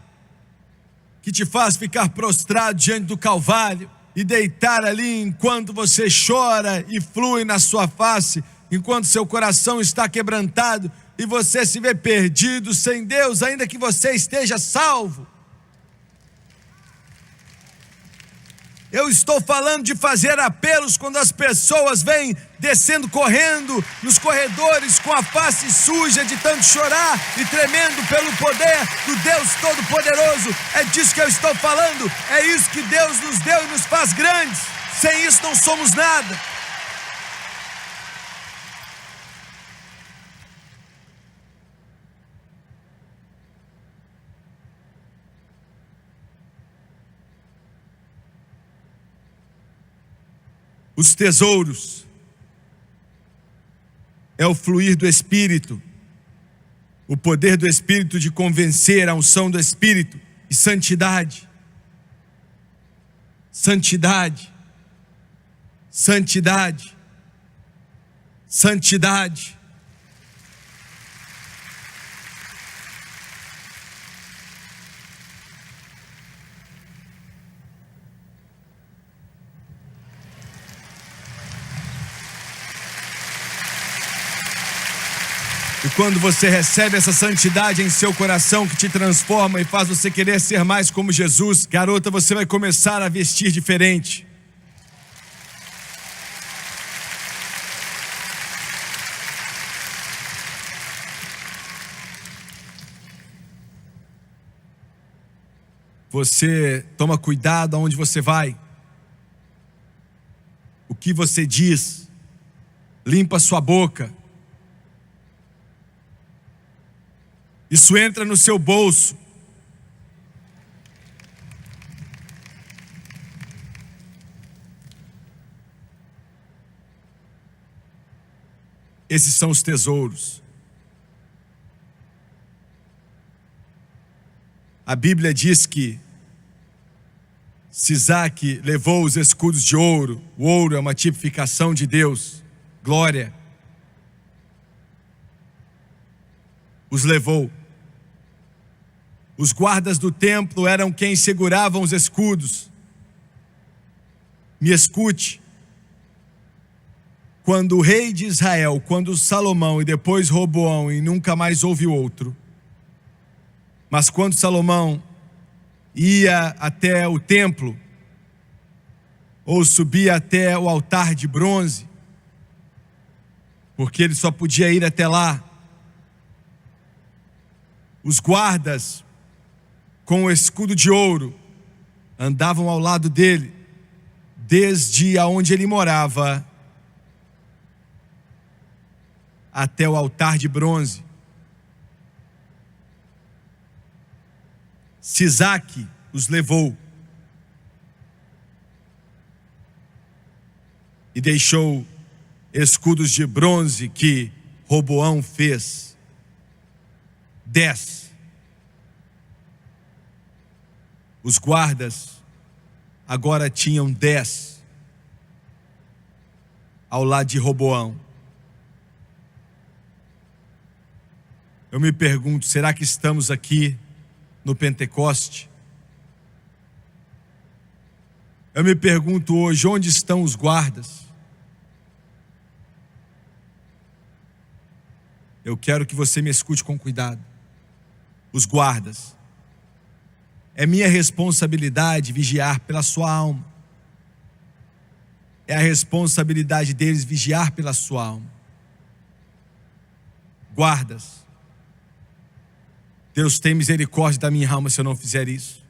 que te faz ficar prostrado diante do Calvário e deitar ali enquanto você chora e flui na sua face, enquanto seu coração está quebrantado e você se vê perdido sem Deus, ainda que você esteja salvo. Eu estou falando de fazer apelos quando as pessoas vêm descendo correndo nos corredores com a face suja de tanto chorar e tremendo pelo poder do Deus Todo-Poderoso. É disso que eu estou falando. É isso que Deus nos deu e nos faz grandes. Sem isso não somos nada. Os tesouros é o fluir do Espírito, o poder do Espírito de convencer, a unção do Espírito e santidade. Santidade, santidade, santidade. E quando você recebe essa santidade em seu coração que te transforma e faz você querer ser mais como Jesus, garota, você vai começar a vestir diferente. Você toma cuidado aonde você vai, o que você diz, limpa sua boca. Isso entra no seu bolso. Esses são os tesouros. A Bíblia diz que Sisaque levou os escudos de ouro. O ouro é uma tipificação de Deus, glória. Os levou. Os guardas do templo eram quem seguravam os escudos. Me escute. Quando o rei de Israel, quando Salomão e depois Roboão, e nunca mais houve outro, mas quando Salomão ia até o templo, ou subia até o altar de bronze, porque ele só podia ir até lá, os guardas com o escudo de ouro andavam ao lado dele, desde aonde ele morava até o altar de bronze. Sisaque os levou e deixou escudos de bronze que Roboão fez. 10. Os guardas agora tinham 10 ao lado de Roboão. Eu me pergunto, será que estamos aqui no Pentecoste? Eu me pergunto hoje, onde estão os guardas? Eu quero que você me escute com cuidado. Os guardas. É minha responsabilidade vigiar pela sua alma. É a responsabilidade deles vigiar pela sua alma. Guardas. Deus tem misericórdia da minha alma se eu não fizer isso.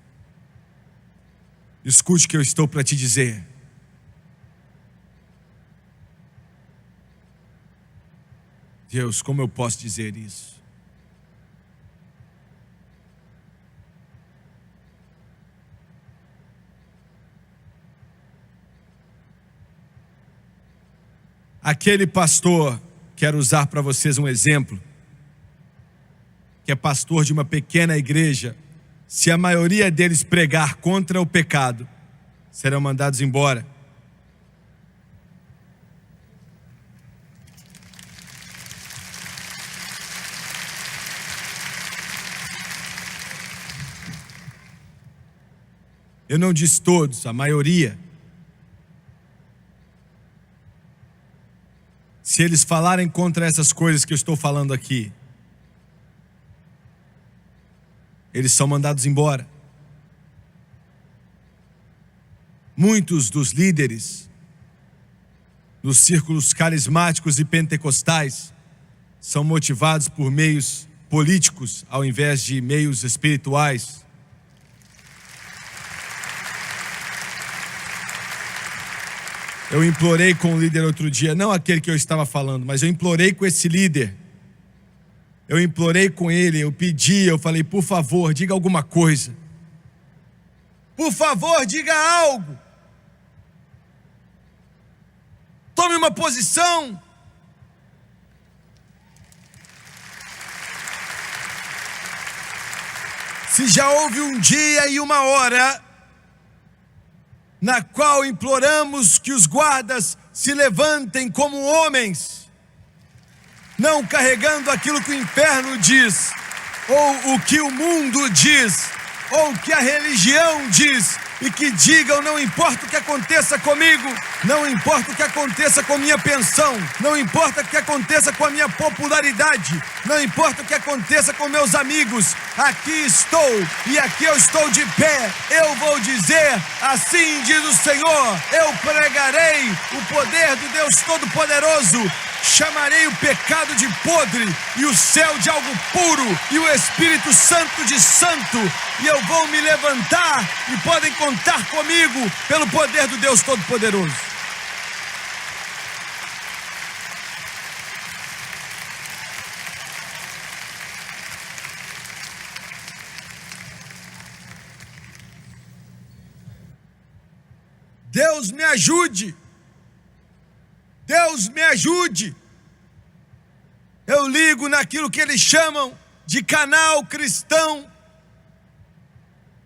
Escute o que eu estou para te dizer. Deus, como eu posso dizer isso? Aquele pastor, quero usar para vocês um exemplo, que é pastor de uma pequena igreja, se a maioria deles pregar contra o pecado, serão mandados embora. Eu não disse todos, a maioria. Se eles falarem contra essas coisas que eu estou falando aqui, eles são mandados embora. Muitos dos líderes nos círculos carismáticos e pentecostais são motivados por meios políticos ao invés de meios espirituais. Eu implorei com o líder outro dia, não aquele que eu estava falando, mas eu implorei com esse líder. Eu implorei com ele, eu pedi, eu falei, por favor, diga alguma coisa. Por favor, diga algo. Tome uma posição. Se já houve um dia e uma hora na qual imploramos que os guardas se levantem como homens, não carregando aquilo que o inferno diz, ou o que o mundo diz, ou o que a religião diz, e que digam, não importa o que aconteça comigo, não importa o que aconteça com minha pensão, não importa o que aconteça com a minha popularidade, não importa o que aconteça com meus amigos, aqui estou, e aqui eu estou de pé, eu vou dizer, assim diz o Senhor, eu pregarei o poder do Deus Todo-Poderoso, chamarei o pecado de podre, e o céu de algo puro, e o Espírito Santo de santo, e eu vou me levantar, e podem contar comigo, pelo poder do Deus Todo-Poderoso. Deus me ajude. Deus me ajude. Eu ligo naquilo que eles chamam de canal cristão.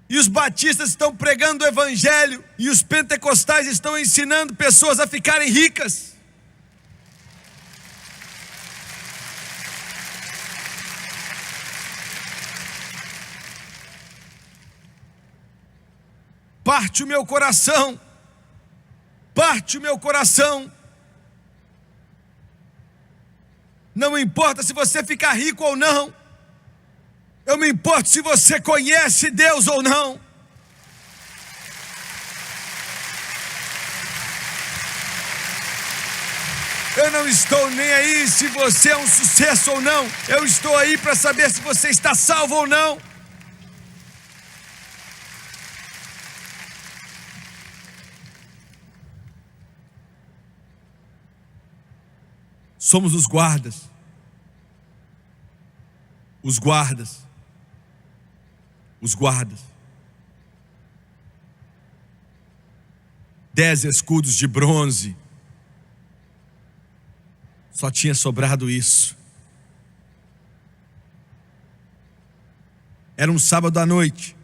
E os batistas estão pregando o evangelho. E os pentecostais estão ensinando pessoas a ficarem ricas. Parte o meu coração. Parte o meu coração. Não importa se você ficar rico ou não. Eu me importo se você conhece Deus ou não. Eu não estou nem aí se você é um sucesso ou não. Eu estou aí para saber se você está salvo ou não. Somos os guardas. Os guardas. Os guardas. 10 escudos de bronze. Só tinha sobrado isso. Era um sábado à noite.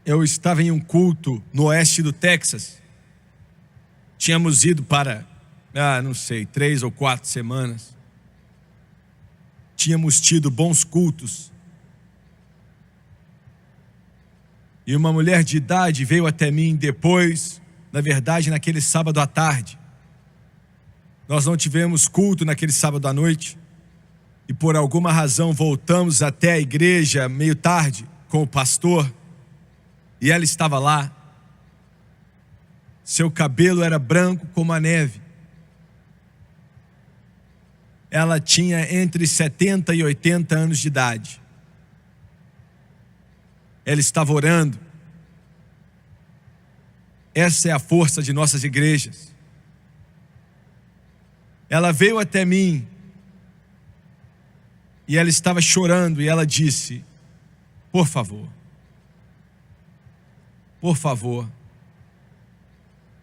Eu estava em um culto no oeste do Texas. Tínhamos ido para, não sei, 3 ou 4 semanas. Tínhamos tido bons cultos. E uma mulher de idade veio até mim depois, na verdade, naquele sábado à tarde. Nós não tivemos culto naquele sábado à noite. E por alguma razão voltamos até a igreja meio tarde com o pastor. E ela estava lá. Seu cabelo era branco como a neve. Ela tinha entre 70 e 80 anos de idade. Ela estava orando. Essa é a força de nossas igrejas. Ela veio até mim e ela estava chorando e ela disse: por favor,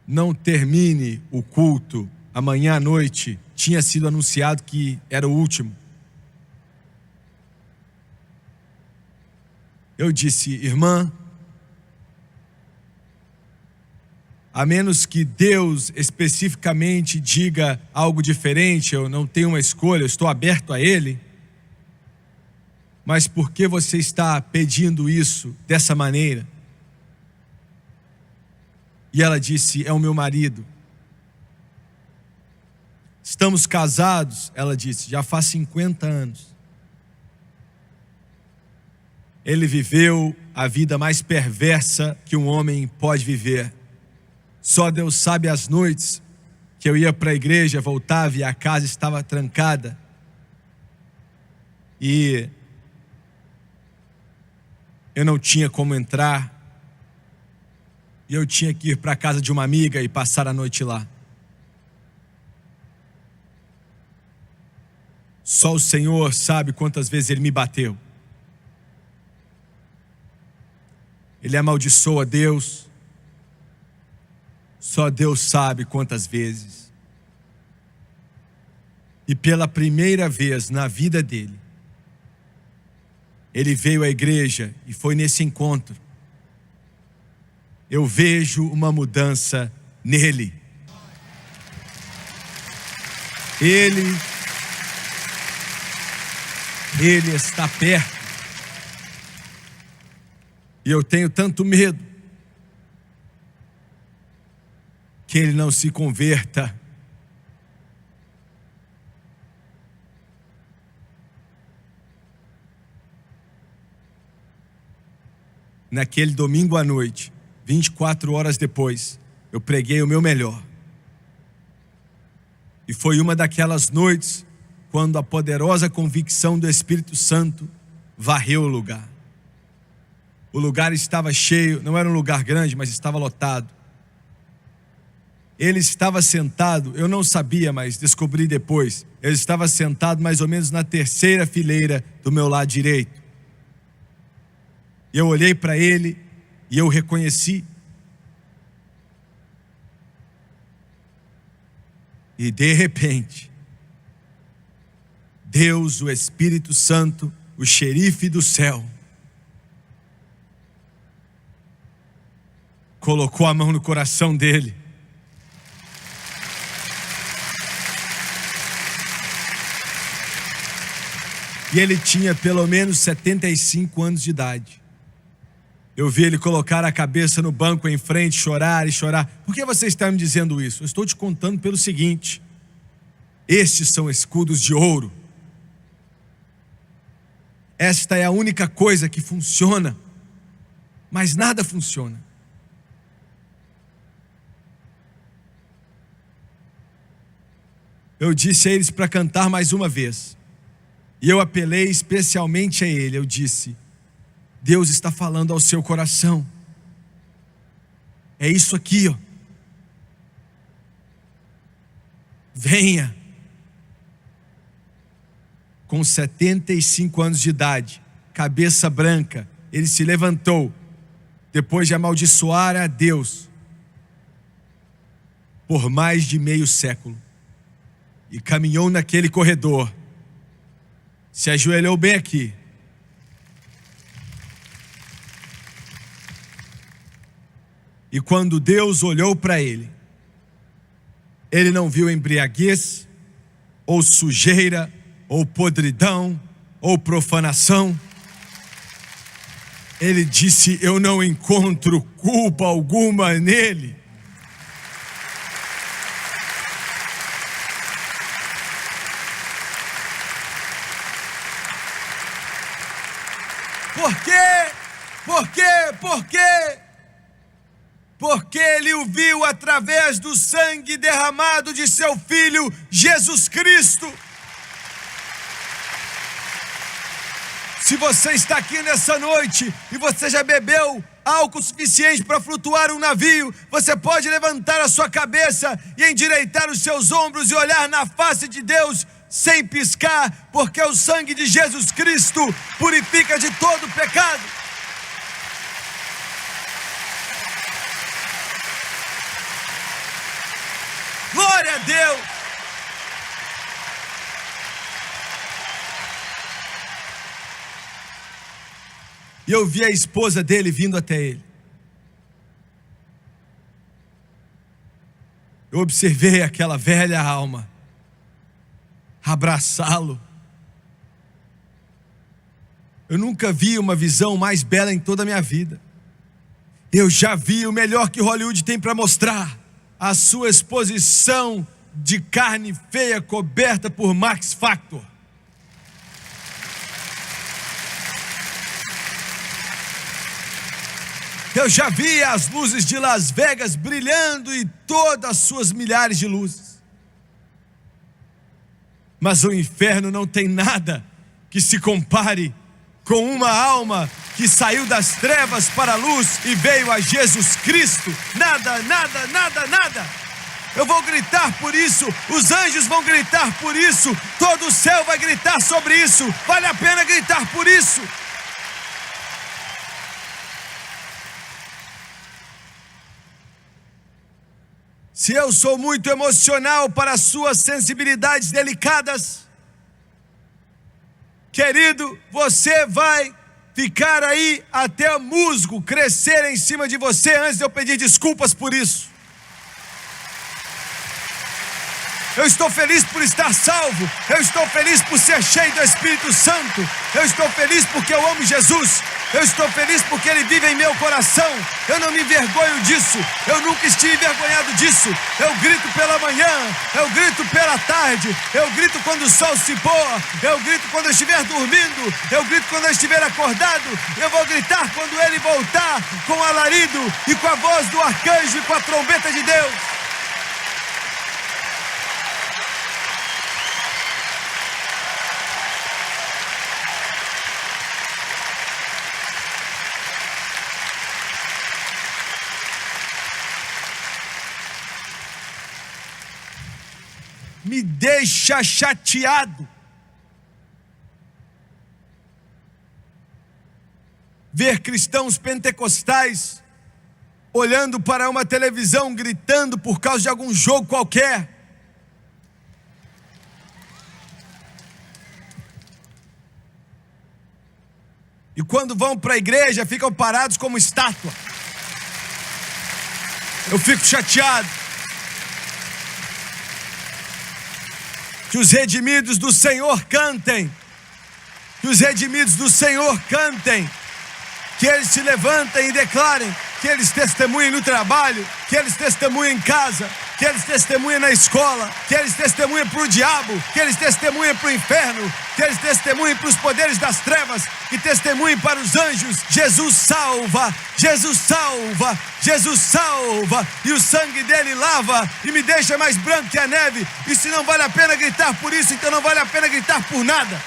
não termine o culto amanhã à noite. Tinha sido anunciado que era o último. Eu disse: irmã, a menos que Deus especificamente diga algo diferente, eu não tenho uma escolha, eu estou aberto a Ele. Mas por que você está pedindo isso dessa maneira? E ela disse: é o meu marido. Estamos casados, ela disse, já faz 50 anos. Ele viveu a vida mais perversa que um homem pode viver. Só Deus sabe as noites que eu ia para a igreja, voltava e a casa estava trancada. E eu não tinha como entrar. E eu tinha que ir para a casa de uma amiga e passar a noite lá. Só o Senhor sabe quantas vezes Ele me bateu. Ele amaldiçoa Deus. Só Deus sabe quantas vezes. E pela primeira vez na vida dele, ele veio à igreja e foi nesse encontro. Eu vejo uma mudança nele. Ele está perto. E eu tenho tanto medo que ele não se converta. Naquele domingo à noite, 24 horas depois, eu preguei o meu melhor. E foi uma daquelas noites quando a poderosa convicção do Espírito Santo varreu o lugar. O lugar estava cheio, não era um lugar grande, mas estava lotado. Ele estava sentado, eu não sabia, mas descobri depois. Ele estava sentado mais ou menos na terceira fileira do meu lado direito. E eu olhei para ele e eu o reconheci. E de repente, Deus, o Espírito Santo, o xerife do céu, colocou a mão no coração dele. E ele tinha pelo menos 75 anos de idade. Eu vi ele colocar a cabeça no banco em frente, chorar e chorar. Por que você está me dizendo isso? Eu estou te contando pelo seguinte: estes são escudos de ouro. Esta é a única coisa que funciona, mas nada funciona. Eu disse a eles para cantar mais uma vez. E eu apelei especialmente a ele. Eu disse: Deus está falando ao seu coração. É isso aqui, ó. Venha. Com 75 anos de idade, cabeça branca, ele se levantou, depois de amaldiçoar a Deus por mais de meio século, e caminhou naquele corredor, se ajoelhou bem aqui. E quando Deus olhou para ele, Ele não viu embriaguez, ou sujeira, ou podridão, ou profanação. Ele disse: eu não encontro culpa alguma nele. Por quê? Por quê? Por quê? Porque ele o viu através do sangue derramado de seu Filho, Jesus Cristo. Se você está aqui nessa noite e você já bebeu álcool suficiente para flutuar um navio, você pode levantar a sua cabeça e endireitar os seus ombros e olhar na face de Deus sem piscar, porque o sangue de Jesus Cristo purifica de todo pecado. Glória a Deus! E eu vi a esposa dele vindo até ele. Eu observei aquela velha alma abraçá-lo. Eu nunca vi uma visão mais bela em toda a minha vida. Eu já vi o melhor que Hollywood tem para mostrar. A sua exposição de carne feia coberta por Max Factor. Eu já vi as luzes de Las Vegas brilhando e todas as suas milhares de luzes. Mas o inferno não tem nada que se compare com uma alma que saiu das trevas para a luz e veio a Jesus Cristo. Nada, nada, nada, nada. Eu vou gritar por isso, os anjos vão gritar por isso, todo o céu vai gritar sobre isso. Vale a pena gritar por isso. Se eu sou muito emocional para as suas sensibilidades delicadas, querido, você vai ficar aí até o musgo crescer em cima de você antes de eu pedir desculpas por isso. Eu estou feliz por estar salvo. Eu estou feliz por ser cheio do Espírito Santo. Eu estou feliz porque eu amo Jesus. Eu estou feliz porque Ele vive em meu coração. Eu não me envergonho disso. Eu nunca estive envergonhado disso. Eu grito pela manhã. Eu grito pela tarde. Eu grito quando o sol se pôr. Eu grito quando eu estiver dormindo. Eu grito quando eu estiver acordado. Eu vou gritar quando Ele voltar, com o alarido e com a voz do arcanjo e com a trombeta de Deus. Me deixa chateado ver cristãos pentecostais olhando para uma televisão gritando por causa de algum jogo qualquer. E quando vão para a igreja ficam parados como estátua. Eu fico chateado. Que os redimidos do Senhor cantem. Que os redimidos do Senhor cantem. Que eles se levantem e declarem. Que eles testemunhem no trabalho. Que eles testemunhem em casa. Que eles testemunhem na escola. Que eles testemunhem para o diabo. Que eles testemunhem para o inferno. Que eles testemunhem para os poderes das trevas. Que testemunhem para os anjos. Jesus salva. Jesus salva. Jesus salva. E o sangue dele lava e me deixa mais branco que a neve. E se não vale a pena gritar por isso, então não vale a pena gritar por nada.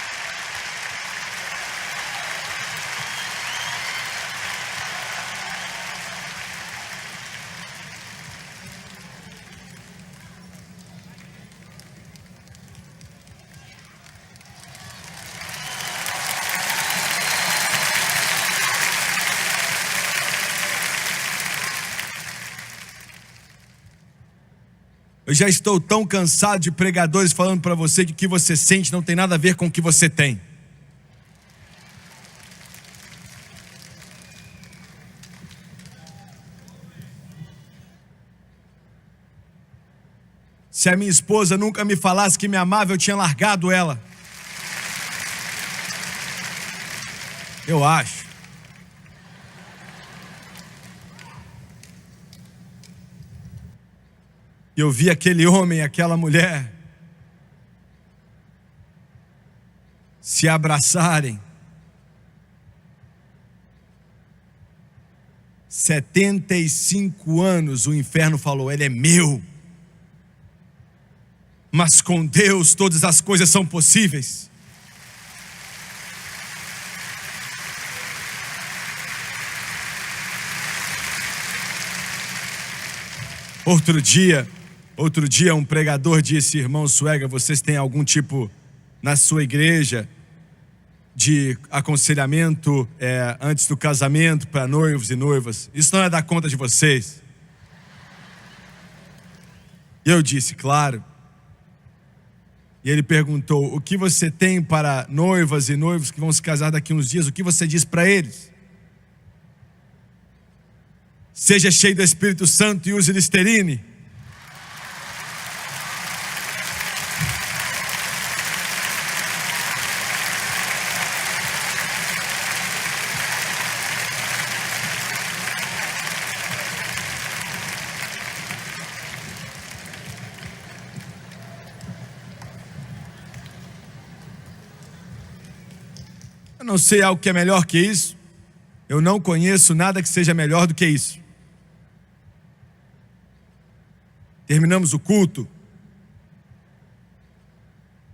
Eu já estou tão cansado de pregadores falando para você que o que você sente não tem nada a ver com o que você tem. Se a minha esposa nunca me falasse que me amava, eu tinha largado ela. Eu acho. E eu vi aquele homem e aquela mulher se abraçarem. 75 anos o inferno falou: ele é meu. Mas com Deus todas as coisas são possíveis. Outro dia um pregador disse: irmão Suega, vocês têm algum tipo na sua igreja de aconselhamento antes do casamento para noivos e noivas? Isso não é dar conta de vocês. E eu disse: claro. E ele perguntou: o que você tem para noivas e noivos que vão se casar daqui a uns dias? O que você diz para eles? Seja cheio do Espírito Santo e use Listerine. Eu não sei algo que é melhor que isso. Eu não conheço nada que seja melhor do que isso. Terminamos o culto.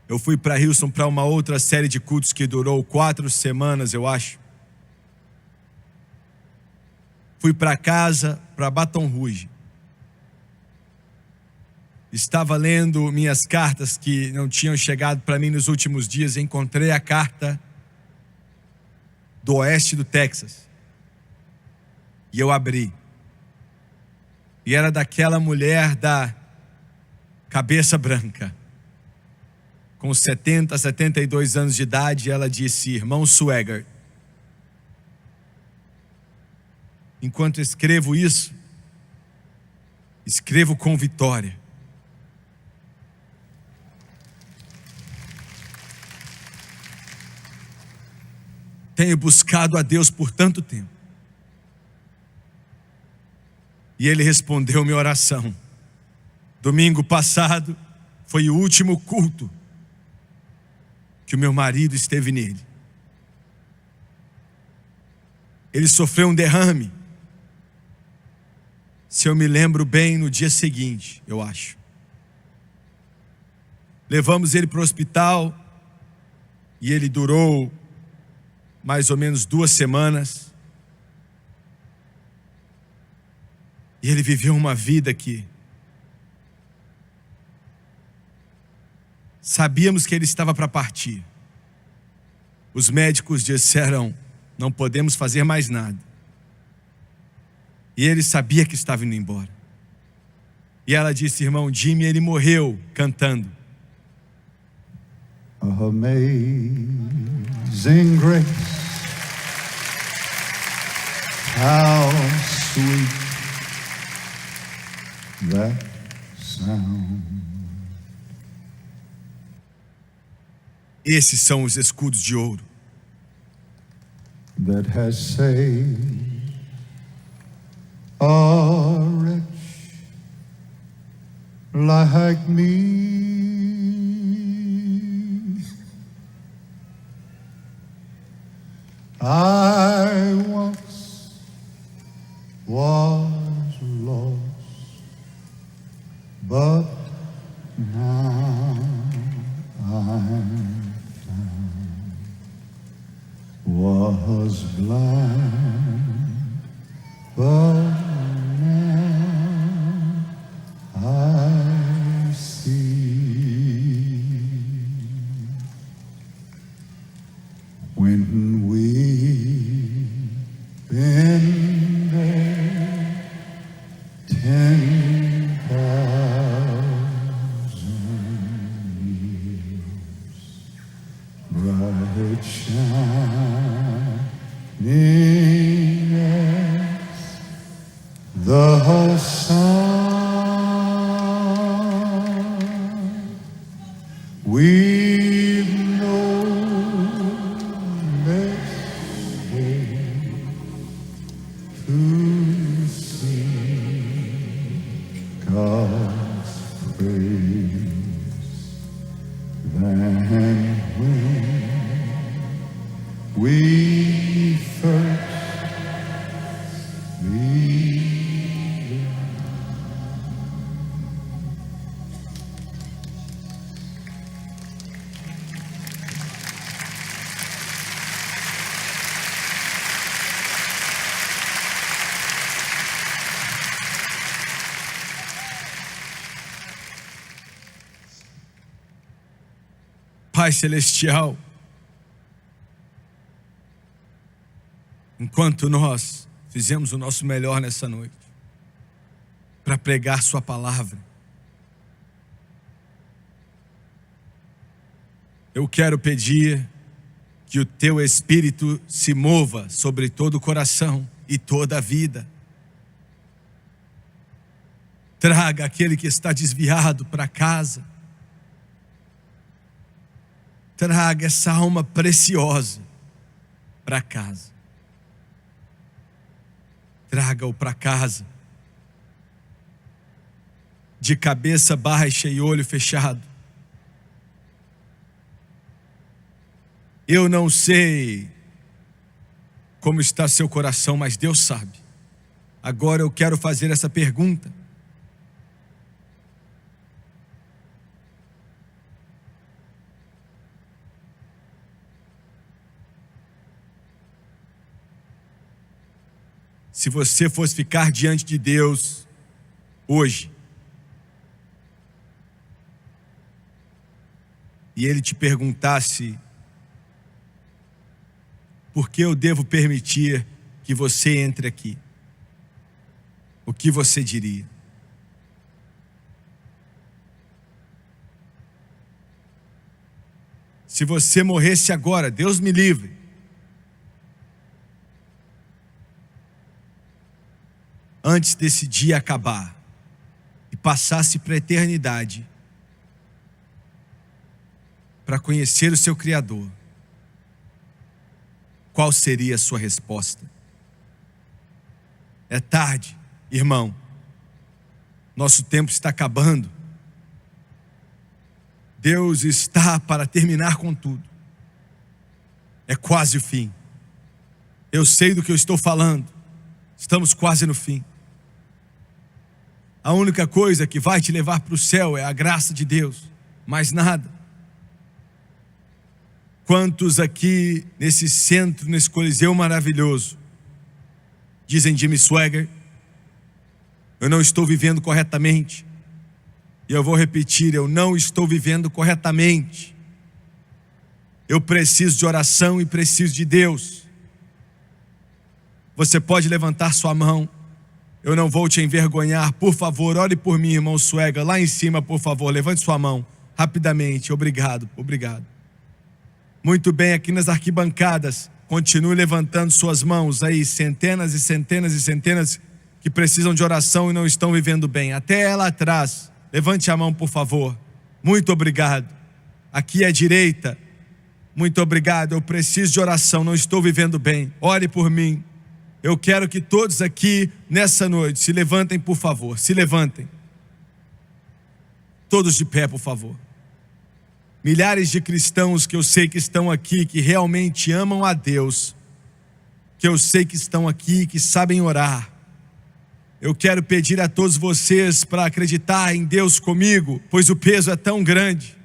Eu fui para Houston para uma outra série de cultos que durou 4 semanas, eu acho. Fui para casa, para Baton Rouge. Estava lendo minhas cartas que não tinham chegado para mim nos últimos dias. Encontrei a carta do oeste do Texas. E eu abri. E era daquela mulher da cabeça branca. Com 70, 72 anos de idade, ela disse: irmão Swagger, enquanto escrevo isso, escrevo com vitória. Tenho buscado a Deus por tanto tempo. E Ele respondeu minha oração. Domingo passado foi o último culto que o meu marido esteve nele. Ele sofreu um derrame. Se eu me lembro bem, no dia seguinte, eu acho. Levamos ele para o hospital e ele durou mais ou menos 2 semanas. E ele viveu uma vida que sabíamos que ele estava para partir. Os médicos disseram: não podemos fazer mais nada. E ele sabia que estava indo embora. E ela disse: irmão Jimmy, ele morreu cantando. Amazing grace, how sweet that sound. Esses são os escudos de ouro That has saved a wretch like me. I once was lost, but now I'm found. Was blind, but now I see. When we've been there 10,000 years, bright shining than when we first began. Pai Celestial, enquanto nós fizemos o nosso melhor nessa noite para pregar Sua palavra, eu quero pedir que o Teu Espírito se mova sobre todo o coração e toda a vida. Traga aquele que está desviado para casa. Traga essa alma preciosa para casa. Traga-o para casa, de cabeça baixa e olho fechado. Eu não sei como está seu coração, mas Deus sabe. Agora eu quero fazer essa pergunta. Se você fosse ficar diante de Deus hoje e Ele te perguntasse: por que eu devo permitir que você entre aqui? O que você diria? Se você morresse agora, Deus me livre, antes desse dia acabar e passasse para a eternidade para conhecer o seu Criador, qual seria a sua resposta? É tarde, irmão. Nosso tempo está acabando. Deus está para terminar com tudo. É quase o fim. Eu sei do que eu estou falando. Estamos quase no fim. A única coisa que vai te levar para o céu é a graça de Deus, mais nada. Quantos aqui nesse centro, nesse coliseu maravilhoso, dizem Jimmy Swaggart: eu não estou vivendo corretamente. E eu vou repetir: eu não estou vivendo corretamente. Eu preciso de oração e preciso de Deus. Você pode levantar sua mão. Eu não vou te envergonhar. Por favor, ore por mim, irmão Swaggart. Lá em cima, por favor, levante sua mão rapidamente. Obrigado, obrigado. Muito bem, aqui nas arquibancadas, continue levantando suas mãos aí. Centenas e centenas e centenas que precisam de oração e não estão vivendo bem. Até lá atrás, levante a mão, por favor. Muito obrigado. Aqui à direita, muito obrigado. Eu preciso de oração, não estou vivendo bem. Ore por mim. Eu quero que todos aqui, nessa noite, se levantem, por favor. Se levantem. Todos de pé, por favor. Milhares de cristãos que eu sei que estão aqui, que realmente amam a Deus, que eu sei que estão aqui, que sabem orar. Eu quero pedir a todos vocês para acreditar em Deus comigo, pois o peso é tão grande.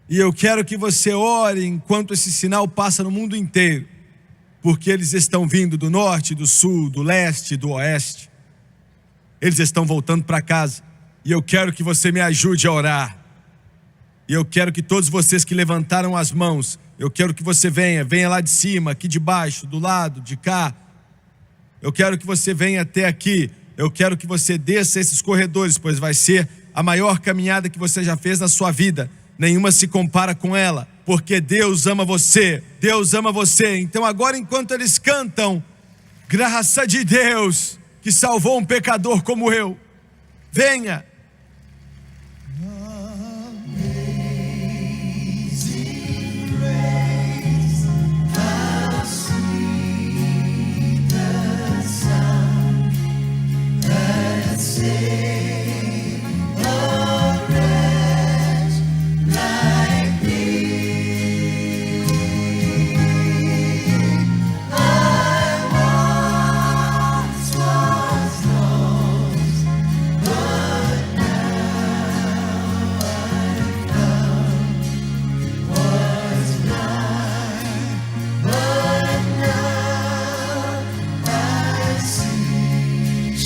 E eu quero que você ore enquanto esse sinal passa no mundo inteiro, porque eles estão vindo do norte, do sul, do leste, do oeste. Eles estão voltando para casa. E eu quero que você me ajude a orar. E eu quero que todos vocês que levantaram as mãos, eu quero que você venha lá de cima, aqui de baixo, do lado, de cá. Eu quero que você venha até aqui. Eu quero que você desça esses corredores, pois vai ser a maior caminhada que você já fez na sua vida. Nenhuma se compara com ela, porque Deus ama você. Deus ama você. Então agora, enquanto eles cantam, graça de Deus que salvou um pecador como eu, venha. Say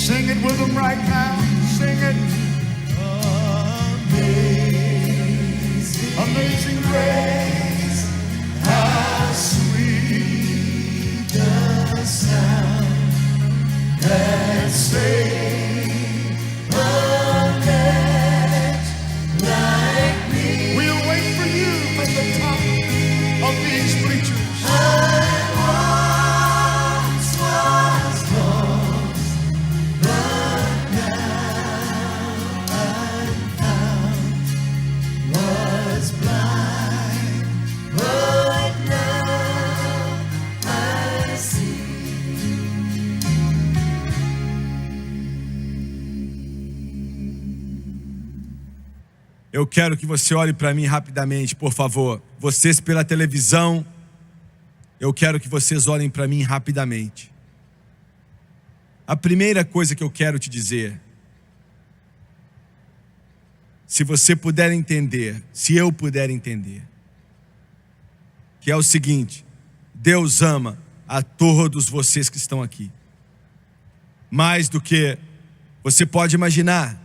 Sing it with them right now. Sing it. Amazing grace, how sweet the sound that saved a wretch like me. We'll wait for you from the top of these bleachers. Eu quero que você olhe para mim rapidamente, por favor. Vocês pela televisão, eu quero que vocês olhem para mim rapidamente. A primeira coisa que eu quero te dizer, se você puder entender, se eu puder entender, que é o seguinte: Deus ama a todos vocês que estão aqui, mais do que você pode imaginar.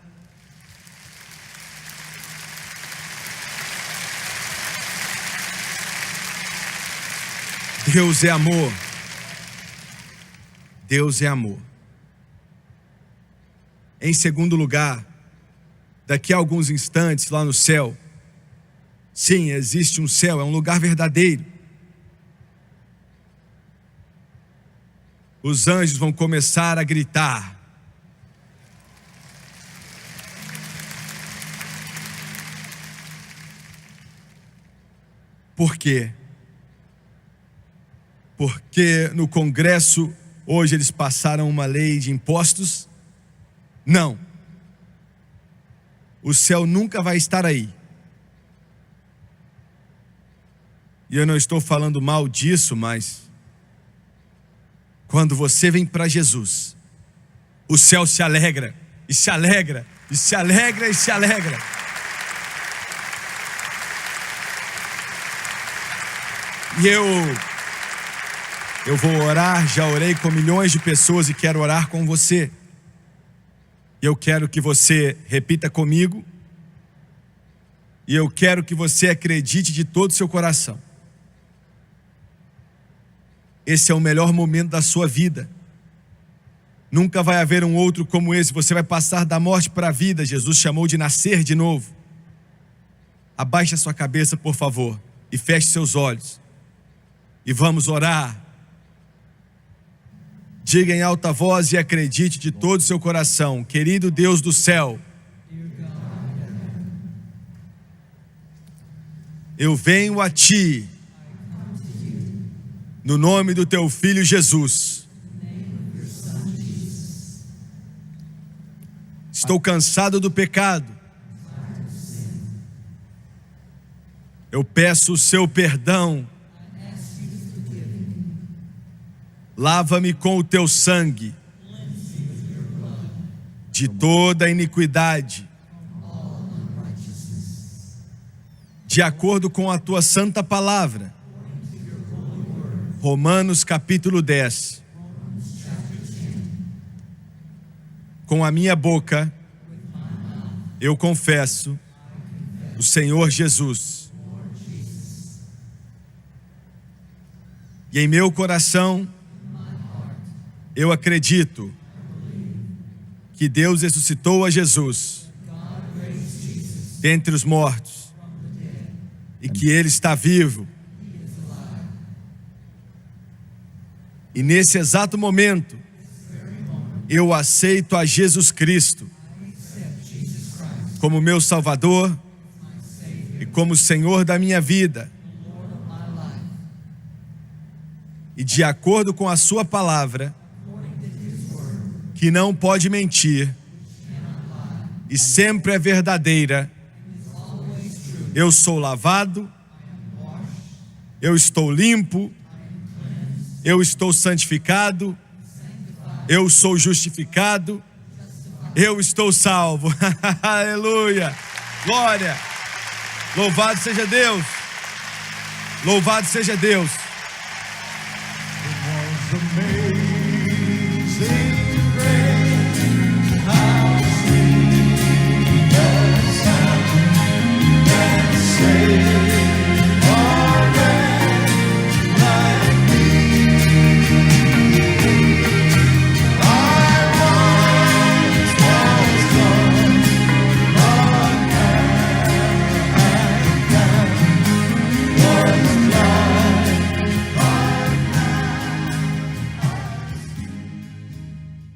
Deus é amor. Deus é amor. Em segundo lugar, daqui a alguns instantes lá no céu, sim, existe um céu, é um lugar verdadeiro. Os anjos vão começar a gritar. Por quê? Porque no Congresso hoje eles passaram uma lei de impostos? Não. O céu nunca vai estar aí. E eu não estou falando mal disso, mas quando você vem para Jesus, o céu se alegra, e se alegra, e se alegra, e se alegra. E eu vou orar, já orei com milhões de pessoas e quero orar com você. Eu quero que você repita comigo. E eu quero que você acredite de todo o seu coração. Esse é o melhor momento da sua vida. Nunca vai haver um outro como esse. Você vai passar da morte para a vida. Jesus chamou de nascer de novo. Abaixe a sua cabeça, por favor, e feche seus olhos. E vamos orar. Diga em alta voz e acredite de todo o seu coração: querido Deus do céu, eu venho a Ti, no nome do Teu Filho Jesus. Estou cansado do pecado. Eu peço o Seu perdão. Lava-me com o Teu sangue de toda iniquidade, de acordo com a Tua santa palavra. Romanos capítulo 10. Com a minha boca eu confesso o Senhor Jesus, e em meu coração eu acredito que Deus ressuscitou a Jesus dentre os mortos e que Ele está vivo. E nesse exato momento eu aceito a Jesus Cristo como meu Salvador e como Senhor da minha vida. E de acordo com a Sua palavra, que não pode mentir, e sempre é verdadeira. Eu sou lavado, eu estou limpo, eu estou santificado, eu sou justificado, eu estou salvo. Aleluia, glória, louvado seja Deus, louvado seja Deus.